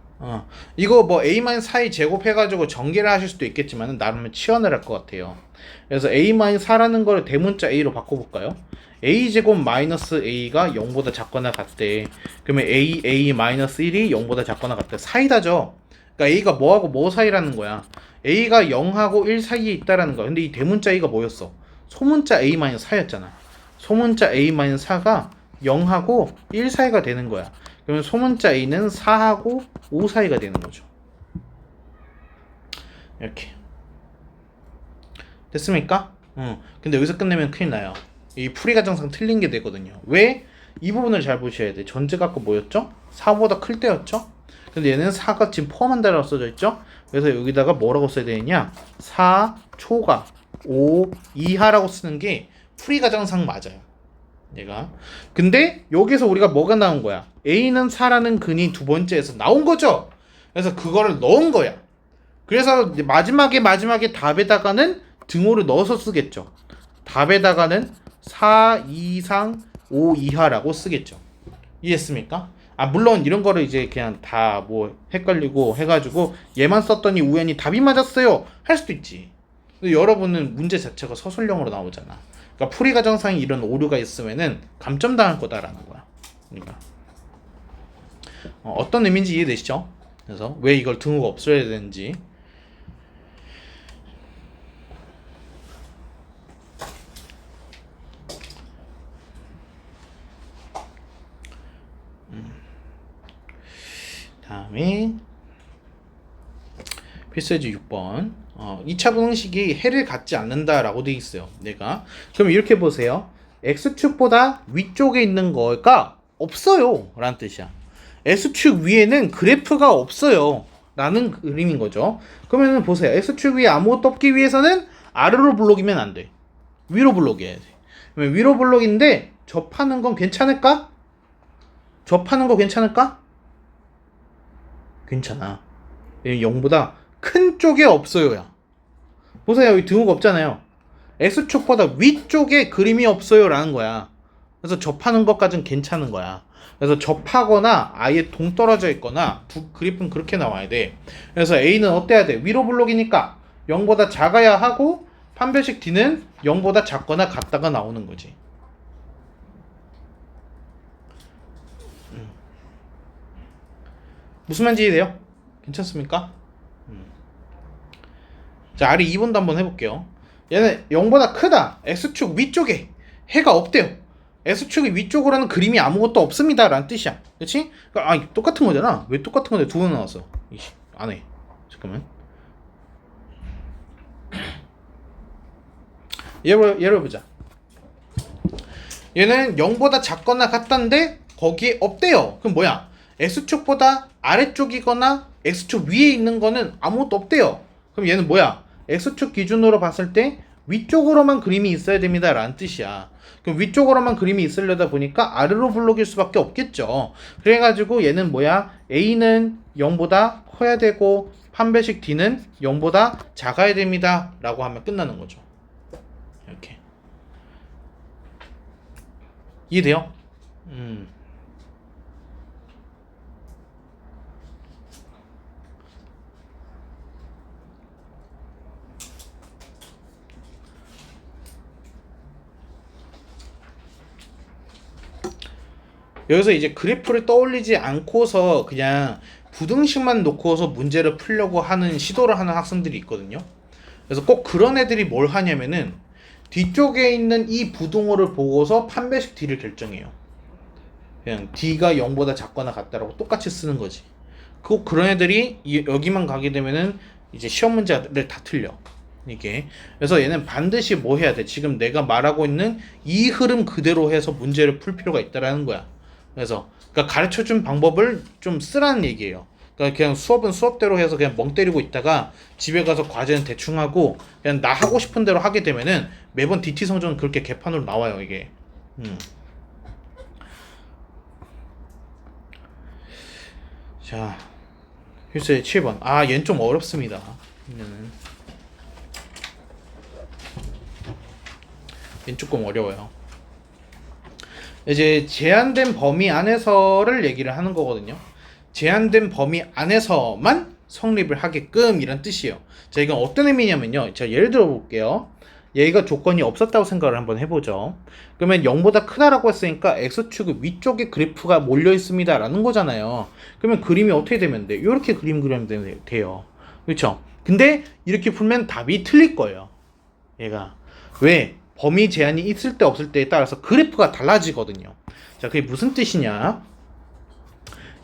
이거 뭐 a-4의 제곱 해가지고 전개를 하실 수도 있겠지만 나름 치환을 할 것 같아요. 그래서 a-4라는 걸 대문자 a로 바꿔볼까요? a제곱 마이너스 a가 0보다 작거나 같대. 그러면 a 마이너스 1이 0보다 작거나 같대. 사이다죠. 그러니까 a가 뭐하고 뭐 사이라는 거야. A가 0하고 1 사이에 있다라는 거야. 근데 이 대문자 A가 뭐였어? 소문자 A-4였잖아. 소문자 A-4가 0하고 1 사이가 되는 거야. 그러면 소문자 A는 4하고 5 사이가 되는 거죠. 이렇게. 됐습니까? 근데 여기서 끝내면 큰일 나요. 이 풀이가정상 틀린 게 되거든요. 왜? 이 부분을 잘 보셔야 돼. 전제 갖고 뭐였죠? 4보다 클 때였죠? 근데 얘는 4가 지금 포함한다라고 써져 있죠? 그래서 여기다가 뭐라고 써야 되느냐? 4 초과 5 이하라고 쓰는 게 풀이가정상 맞아요. 얘가. 근데 여기서 우리가 뭐가 나온 거야? A는 4라는 근이 두 번째에서 나온 거죠? 그래서 그거를 넣은 거야. 그래서 마지막에 답에다가는 등호를 넣어서 쓰겠죠. 답에다가는 4 이상 5 이하라고 쓰겠죠. 이해했습니까? 물론 이런 거를 이제 그냥 다 뭐 헷갈리고 해가지고 얘만 썼더니 우연히 답이 맞았어요 할 수도 있지. 근데 여러분은 문제 자체가 서술형으로 나오잖아. 그러니까 풀이가정상에 이런 오류가 있으면은 감점당할 거다라는 거야. 그러니까 어떤 의미인지 이해되시죠? 그래서 왜 이걸 등호가 없어야 되는지. 다음에 필수예제 6번 2차 분응식이 해를 갖지 않는다라고 되어 있어요. 내가 그럼 이렇게 보세요. X축보다 위쪽에 있는 거가 없어요 라는 뜻이야. X축 위에는 그래프가 없어요 라는 그림인 거죠. 그러면 보세요. X축 위에 아무것도 없기 위해서는 아래로 블록이면 안 돼. 위로 블록이어야 돼. 그러면 위로 블록인데 접하는 건 괜찮을까? 접하는 거 괜찮을까? 괜찮아. 0보다 큰 쪽에 없어요야. 보세요. 여기 등호가 없잖아요. X축보다 위쪽에 그림이 없어요 라는 거야. 그래서 접하는 것까지는 괜찮은 거야. 그래서 접하거나 아예 동떨어져 있거나 두 그래프는 그렇게 나와야 돼. 그래서 A는 어때야 돼? 위로 블록이니까 0보다 작아야 하고 판별식 D는 0보다 작거나 같다가 나오는 거지. 무슨 말인지 이해돼요? 괜찮습니까? 자, 아래 2번도 한번 해볼게요. 얘는 0보다 크다. X축 위쪽에 해가 없대요. X축이 위쪽으로는 그림이 아무것도 없습니다 라는 뜻이야. 그치? 그러니까, 똑같은 거잖아. 왜 똑같은 건데 두 번 나왔어? 안 해. 잠깐만. 예를 보자. 얘는 0보다 작거나 같다는데 거기에 없대요. 그럼 뭐야? X축보다 아래쪽이거나 X축 위에 있는 거는 아무것도 없대요. 그럼 얘는 뭐야? X축 기준으로 봤을 때 위쪽으로만 그림이 있어야 됩니다 라는 뜻이야. 그럼 위쪽으로만 그림이 있으려다 보니까 아래로 블록일 수밖에 없겠죠. 그래가지고 얘는 뭐야? A는 0보다 커야 되고 판별식 D는 0보다 작아야 됩니다 라고 하면 끝나는 거죠. 이렇게. 이해돼요? 여기서 이제 그래프를 떠올리지 않고서 그냥 부등식만 놓고서 문제를 풀려고 하는 시도를 하는 학생들이 있거든요. 그래서 꼭 그런 애들이 뭘 하냐면은 뒤쪽에 있는 이 부등호를 보고서 판별식 D를 결정해요. 그냥 D가 0보다 작거나 같다라고 똑같이 쓰는 거지. 꼭 그런 애들이 여기만 가게 되면은 이제 시험 문제를 다 틀려. 이게. 그래서 얘는 반드시 뭐 해야 돼? 지금 내가 말하고 있는 이 흐름 그대로 해서 문제를 풀 필요가 있다라는 거야. 그래서 그러니까 가르쳐준 방법을 좀 쓰라는 얘기예요. 그러니까 그냥 수업은 수업대로 해서 그냥 멍 때리고 있다가 집에 가서 과제는 대충 하고 그냥 나 하고 싶은 대로 하게 되면은 매번 DT 성적은 그렇게 개판으로 나와요 이게. 자, 필수의 7번. 얘는 좀 어렵습니다. 얘는 조금 어려워요. 이제 제한된 범위 안에서를 얘기를 하는 거거든요. 제한된 범위 안에서만 성립을 하게끔 이란 뜻이에요. 자, 이건 어떤 의미냐면요. 자, 예를 들어 볼게요. 얘가 조건이 없었다고 생각을 한번 해보죠. 그러면 0보다 크다라고 했으니까 X축 위쪽에 그래프가 몰려 있습니다 라는 거잖아요. 그러면 그림이 어떻게 되면 돼? 이렇게 그림 그리면 돼요. 그렇죠? 근데 이렇게 풀면 답이 틀릴 거예요. 얘가 왜? 범위 제한이 있을 때 없을 때에 따라서 그래프가 달라지거든요. 자, 그게 무슨 뜻이냐?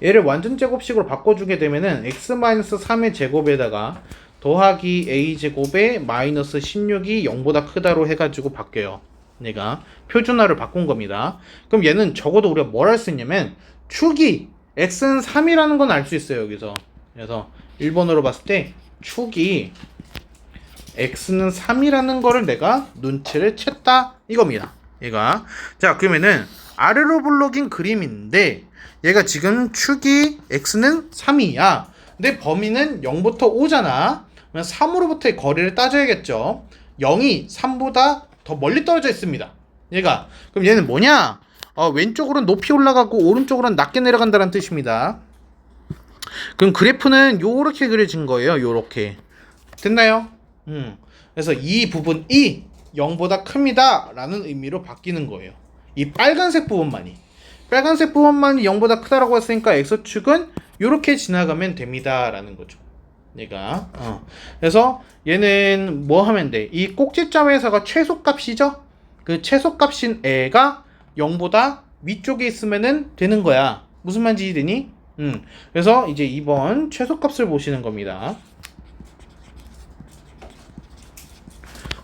얘를 완전 제곱식으로 바꿔주게 되면은 x-3의 제곱에다가 더하기 a제곱에 마이너스 16이 0보다 크다로 해가지고 바뀌어요. 얘가 표준화를 바꾼 겁니다. 그럼 얘는 적어도 우리가 뭘 할 수 있냐면 축이 x는 3이라는 건 알 수 있어요. 여기서. 그래서 1번으로 봤을 때 축이 x는 3이라는 거를 내가 눈치를 챘다 이겁니다. 얘가. 자, 그러면은 아래로 블록인 그림인데 얘가 지금 축이 x는 3이야. 근데 범위는 0부터 5잖아. 그러면 3으로부터의 거리를 따져야겠죠. 0이 3보다 더 멀리 떨어져 있습니다. 얘가. 그럼 얘는 뭐냐? 왼쪽으로는 높이 올라가고 오른쪽으로는 낮게 내려간다는 뜻입니다. 그럼 그래프는 요렇게 그려진 거예요. 요렇게. 됐나요? 그래서 이 부분이 0보다 큽니다 라는 의미로 바뀌는 거예요. 이 빨간색 부분만이 0보다 크다라고 했으니까 x축은 요렇게 지나가면 됩니다 라는 거죠. 얘가 그래서 얘는 뭐 하면 돼? 이 꼭지점에서가 최소값이죠? 그 최소값인 애가 0보다 위쪽에 있으면은 되는 거야. 무슨 말인지 이해되니? 그래서 이제 2번 최소값을 보시는 겁니다.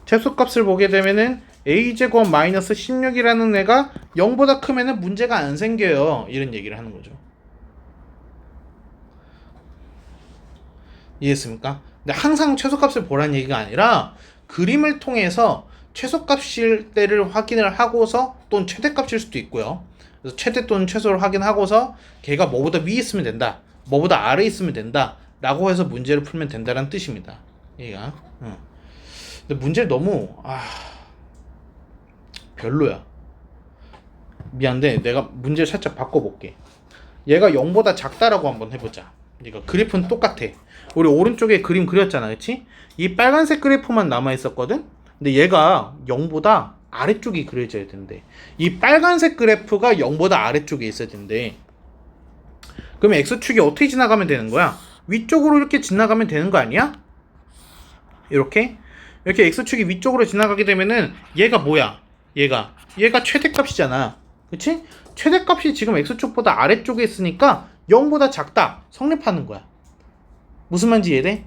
최소값을 보게 되면은 a제곱 마이너스 16이라는 애가 0보다 크면은 문제가 안 생겨요. 이런 얘기를 하는 거죠. 이해했습니까? 근데 항상 최소값을 보라는 얘기가 아니라 그림을 통해서 최소값일 때를 확인을 하고서 또는 최대값일 수도 있고요. 그래서 최대 또는 최소를 확인하고서 걔가 뭐보다 위에 있으면 된다. 뭐보다 아래에 있으면 된다. 라고 해서 문제를 풀면 된다는 뜻입니다. 얘가. 근데 문제를 너무 별로야. 미안한데 내가 문제를 살짝 바꿔볼게. 얘가 0보다 작다라고 한번 해보자. 얘가 그래프는 똑같아. 우리 오른쪽에 그림 그렸잖아, 그치? 이 빨간색 그래프만 남아있었거든? 근데 얘가 0보다 아래쪽이 그려져야 된대. 이 빨간색 그래프가 0보다 아래쪽에 있어야 된대. 그러면 x축이 어떻게 지나가면 되는 거야? 위쪽으로 이렇게 지나가면 되는 거 아니야? 이렇게 x축이 위쪽으로 지나가게 되면은 얘가 뭐야? 얘가 최대값이잖아. 그치? 최대값이 지금 x축보다 아래쪽에 있으니까 0보다 작다. 성립하는 거야. 무슨 말인지 이해돼?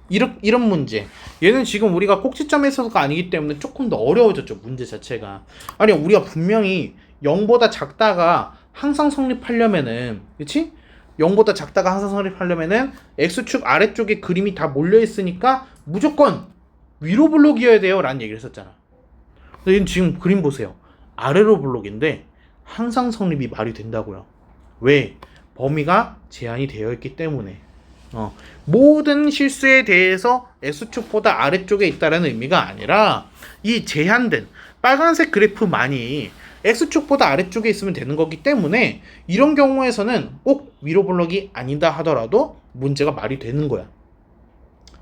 이런 문제. 얘는 지금 우리가 꼭지점에서가 아니기 때문에 조금 더 어려워졌죠. 문제 자체가. 아니, 우리가 분명히 0보다 작다가 항상 성립하려면은, 그치? 0보다 작다가 항상 성립하려면은 x축 아래쪽에 그림이 다 몰려있으니까 무조건 위로 블록이어야 돼요 라는 얘기를 했었잖아. 근데 지금 그림 보세요. 아래로 블록인데 항상 성립이 말이 된다고요. 왜? 범위가 제한이 되어 있기 때문에. 모든 실수에 대해서 x축보다 아래쪽에 있다는 의미가 아니라 이 제한된 빨간색 그래프만이 x축보다 아래쪽에 있으면 되는 거기 때문에 이런 경우에서는 꼭 위로 블록이 아니다 하더라도 문제가 말이 되는 거야.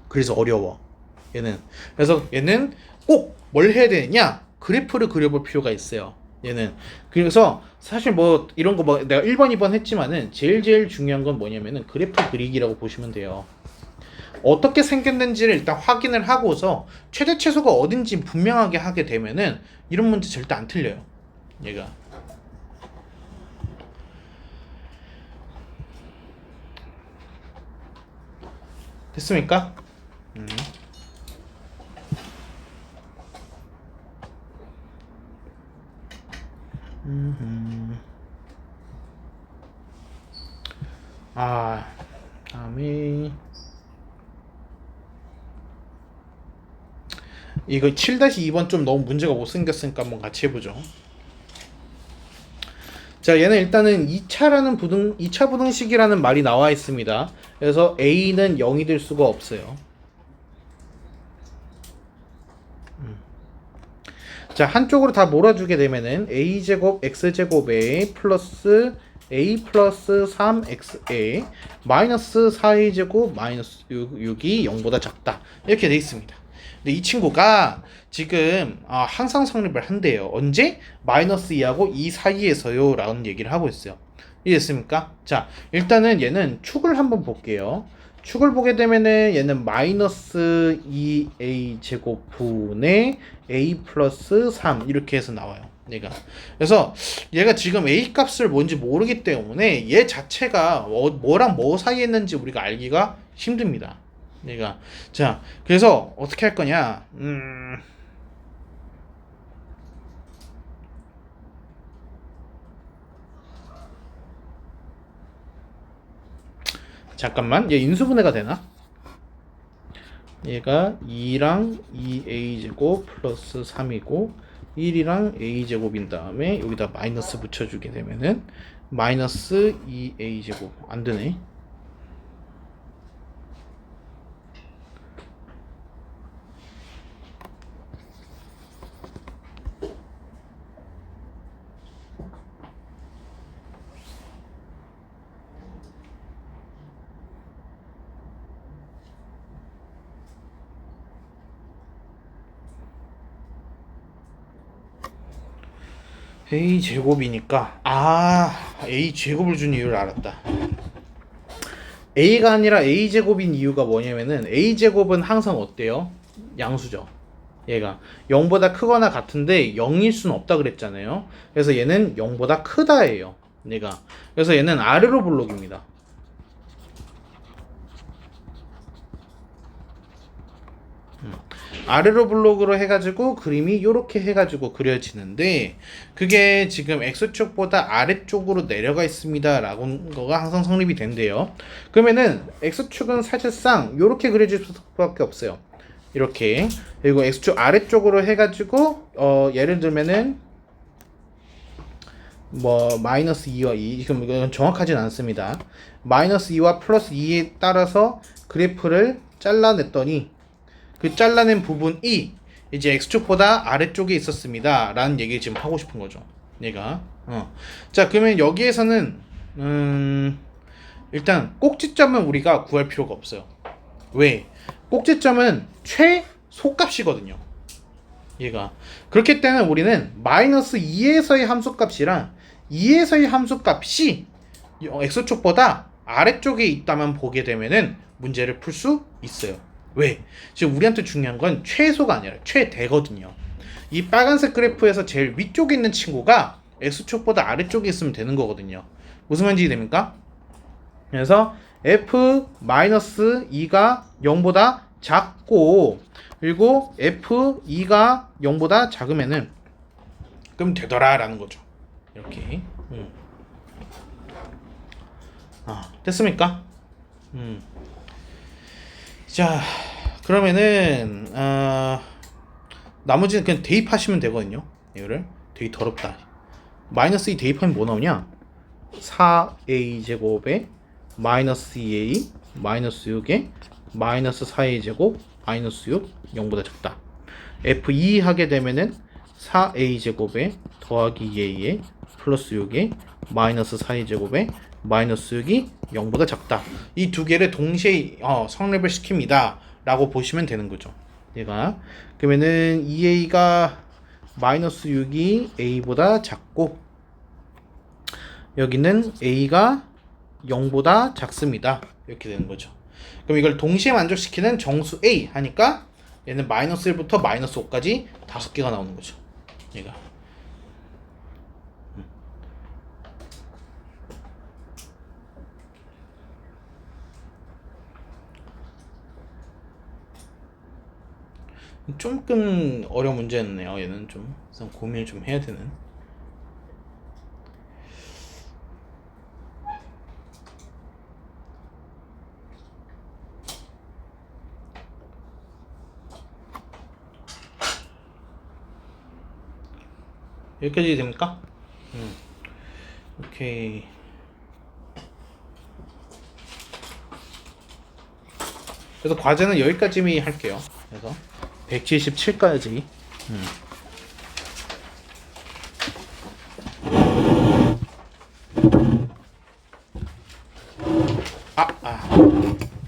그래서 어려워. 그래서 얘는 꼭 뭘 해야 되느냐? 그래프를 그려볼 필요가 있어요. 얘는. 그래서 사실 뭐 이런 거 뭐 내가 1번, 2번 했지만은 제일 중요한 건 뭐냐면은 그래프 그리기라고 보시면 돼요. 어떻게 생겼는지를 일단 확인을 하고서 최대 최소가 어딘지 분명하게 하게 되면은 이런 문제 절대 안 틀려요. 얘가. 됐습니까? 다음에 이거 7-2번 좀 너무 문제가 못생겼으니까 한번 같이 해보죠. 자, 얘는 일단은 2차 부등식이라는 말이 나와 있습니다. 그래서 a는 0이 될 수가 없어요. 자, 한쪽으로 다 몰아주게 되면은 a제곱 x제곱에 플러스 a 플러스 3xa 마이너스 4a제곱 마이너스 6이 0보다 작다. 이렇게 돼 있습니다. 근데 이 친구가 지금 항상 성립을 한대요. 언제? 마이너스 2하고 2 사이에서요 라는 얘기를 하고 있어요. 이해됐습니까? 자, 일단은 얘는 축을 한번 볼게요. 축을 보게 되면은 얘는 마이너스 2a 제곱분의 a 플러스 3 이렇게 해서 나와요. 얘가. 그래서 얘가 지금 a 값을 뭔지 모르기 때문에 얘 자체가 뭐랑 뭐 사이에 있는지 우리가 알기가 힘듭니다. 얘가. 자, 그래서 어떻게 할 거냐? 잠깐만, 얘 인수분해가 되나? 얘가 2랑 2a제곱 플러스 3이고 1이랑 a제곱인 다음에 여기다 마이너스 붙여주게 되면은 마이너스 2a제곱 안되네. a 제곱이니까 a 제곱을 준 이유를 알았다. a가 아니라 a 제곱인 이유가 뭐냐면은 a 제곱은 항상 어때요? 양수죠. 얘가 0보다 크거나 같은데 0일 수는 없다 그랬잖아요. 그래서 얘는 0보다 크다예요. 얘가. 그래서 얘는 아래로 블록입니다. 아래로 블록으로 해가지고 그림이 이렇게 해가지고 그려지는데 그게 지금 X축보다 아래쪽으로 내려가 있습니다 라고 거가 항상 성립이 된대요. 그러면은 X축은 사실상 이렇게 그려질 수밖에 없어요. 이렇게. 그리고 X축 아래쪽으로 해가지고 예를 들면은 뭐 마이너스 2와 2 지금 이건 정확하진 않습니다. 마이너스 2와 플러스 2에 따라서 그래프를 잘라냈더니 그 잘라낸 부분이 이제 X축보다 아래쪽에 있었습니다 라는 얘기를 지금 하고 싶은 거죠. 얘가. 자, 그러면 여기에서는 일단 꼭지점은 우리가 구할 필요가 없어요. 왜? 꼭지점은 최소값이거든요. 얘가. 그렇기 때문에 우리는 마이너스 2에서의 함수값이랑 2에서의 함수값이 X축보다 아래쪽에 있다만 보게 되면은 문제를 풀 수 있어요. 왜? 지금 우리한테 중요한 건 최소가 아니라 최대거든요. 이 빨간색 그래프에서 제일 위쪽에 있는 친구가 X축보다 아래쪽에 있으면 되는 거거든요. 무슨 말인지 됩니까? 그래서 F-2가 0보다 작고 그리고 F2가 0보다 작으면은 그럼 되더라 라는 거죠. 이렇게. 됐습니까? 자, 그러면은 나머지는 그냥 대입하시면 되거든요. 이거를 되게 더럽다. 마이너스 2 대입하면 뭐 나오냐? 4a 제곱에 마이너스 2a 마이너스 6에 마이너스 4a 제곱 마이너스 6 0보다 작다. F2 하게 되면은 4a 제곱에 더하기 2a에 플러스 6에 마이너스 4a 제곱에 마이너스 6이 0보다 작다. 이 두 개를 동시에 성립을 시킵니다 라고 보시면 되는 거죠. 얘가 그러면은 2a가 마이너스 6이 a보다 작고 여기는 a가 0보다 작습니다. 이렇게 되는 거죠. 그럼 이걸 동시에 만족시키는 정수 a 하니까 얘는 마이너스 1부터 마이너스 5까지 5개가 나오는 거죠. 얘가. 조금 어려운 문제였네요. 얘는 좀 고민을 좀 해야 되는. 여기까지 됩니까? 오케이. 그래서 과제는 여기까지 할게요. 그래서 177까지.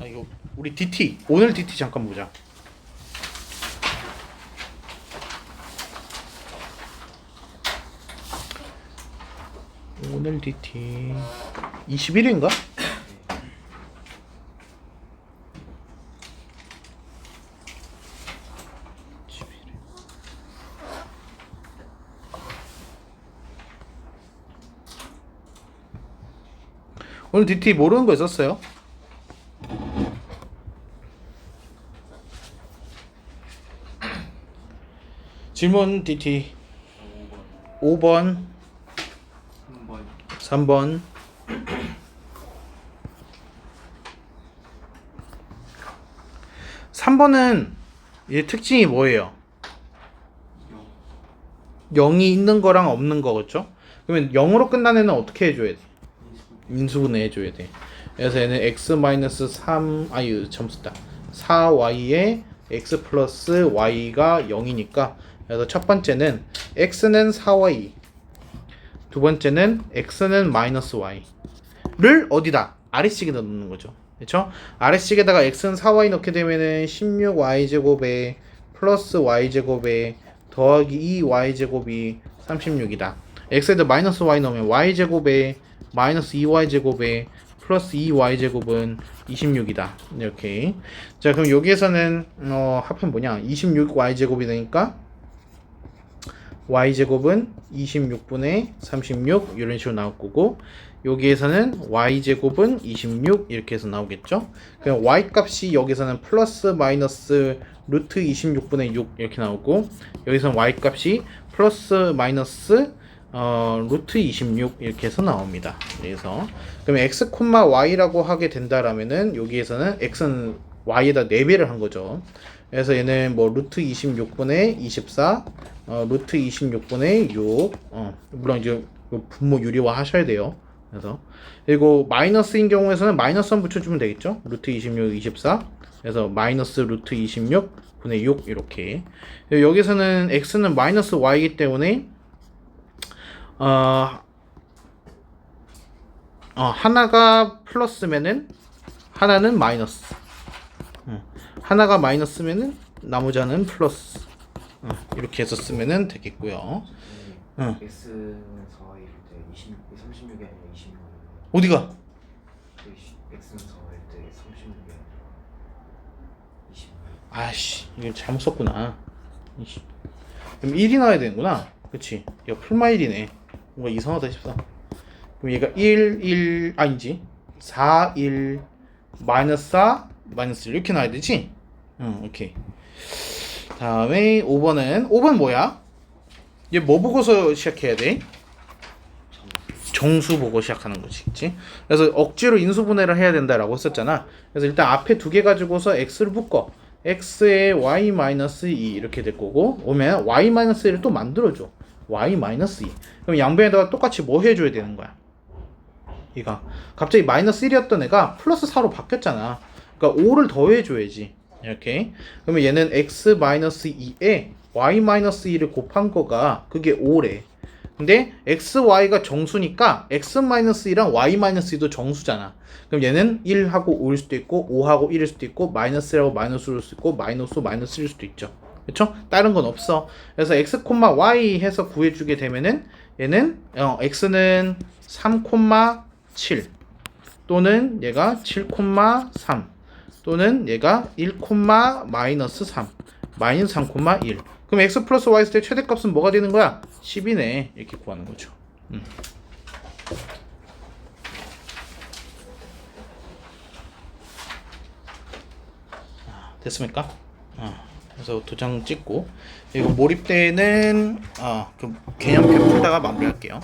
이거 우리 DT 오늘 DT 잠깐 보자. 오늘 DT 21일인가? 오늘 DT 모르는 거 있었어요? 질문 DT 5번 3번 3번은 얘 특징이 뭐예요? 0이 있는 거랑 없는 거, 그렇죠? 그러면 0으로 끝나는 애는 어떻게 해줘야 돼? 인수분해 해줘야 돼. 그래서 얘는 x-3 점수 쓰다 4y에 x 플러스 y가 0이니까, 그래서 첫 번째는 x는 4y, 두 번째는 x는 마이너스 y를 어디다? 아래식에다 넣는 거죠. 그렇죠? 아래식에다가 x는 4y 넣게 되면은 16y제곱에 플러스 y제곱에 더하기 2y제곱이 36이다. x에다 마이너스 y 넣으면 y제곱에 마이너스 2y제곱에 플러스 2y제곱은 26이다. 이렇게. 자, 그럼 여기에서는 합하면 뭐냐? 26y제곱이 되니까 y제곱은 26분의 36 이런 식으로 나올 거고, 여기에서는 y제곱은 26 이렇게 해서 나오겠죠. 그럼 y 값이 여기서는 플러스 마이너스 루트 26분의 6 이렇게 나오고, 여기서는 y 값이 플러스 마이너스 루트 26 이렇게 해서 나옵니다. 그래서 그럼 x, y라고 하게 된다라면은 여기에서는 x는 y에다 4배를 한 거죠. 그래서 얘는 뭐 루트 26분의 24 루트 26분의 6 물론 이제 분모 유리화 하셔야 돼요. 그래서 그리고 마이너스인 경우에서는 마이너스 1 붙여주면 되겠죠. 루트 26 24 그래서 마이너스 루트 26 분의 6 이렇게. 여기서는 x는 마이너스 y이기 때문에 하나가 플러스면은 하나는 마이너스, 하나가 마이너스면은 나머지 하나는 플러스, 이렇게 해서 쓰면은 되겠고요.
x는 4y일 때 36이 아니라 26.
어디가?
x는 4y일 때 36이 아니라 26.
아씨, 이거 잘못 썼구나. 그럼 1이 나와야 되는구나. 그치? 이거 풀마일이네. 뭔가 이상하다 싶어. 그럼 얘가 1 아니지, 4 1 마이너스 4 마이너스 1 이렇게 나와야 되지? 오케이. 다음에 5번 뭐야? 얘 뭐 보고서 시작해야 돼? 정수 보고 시작하는 거지, 그치? 그래서 억지로 인수분해를 해야 된다라고 했었잖아. 그래서 일단 앞에 두 개 가지고서 x를 묶어. x에 y-2 이렇게 될 거고, 오면 y-1을 또 만들어줘. y-2. 그럼 양변에다가 똑같이 뭐 해줘야 되는 거야? 얘가 갑자기 마이너스 1이었던 애가 플러스 4로 바뀌었잖아. 그러니까 5를 더해줘야지. 이렇게. 그러면 얘는 x-2에 y-2를 곱한 거가 그게 5래. 근데 x, y가 정수니까 x-2랑 y-2도 정수잖아. 그럼 얘는 1하고 5일 수도 있고 5하고 1일 수도 있고 마이너스라고 마이너스일 수도 있고 마이너스일 수도 있죠. 그쵸? 다른 건 없어. 그래서 x, y 해서 구해주게 되면은 얘는 x는 3,7 또는 얘가 7,3 또는 얘가 1, 마이너스 3 마이너스 3,1. 그럼 x 플러스 y 있을 때 최대값은 뭐가 되는 거야? 10이네. 이렇게 구하는 거죠. 됐습니까? 그래서 도장 찍고, 이거 몰입 때는 그 개념표 풀다가 마무리할게요.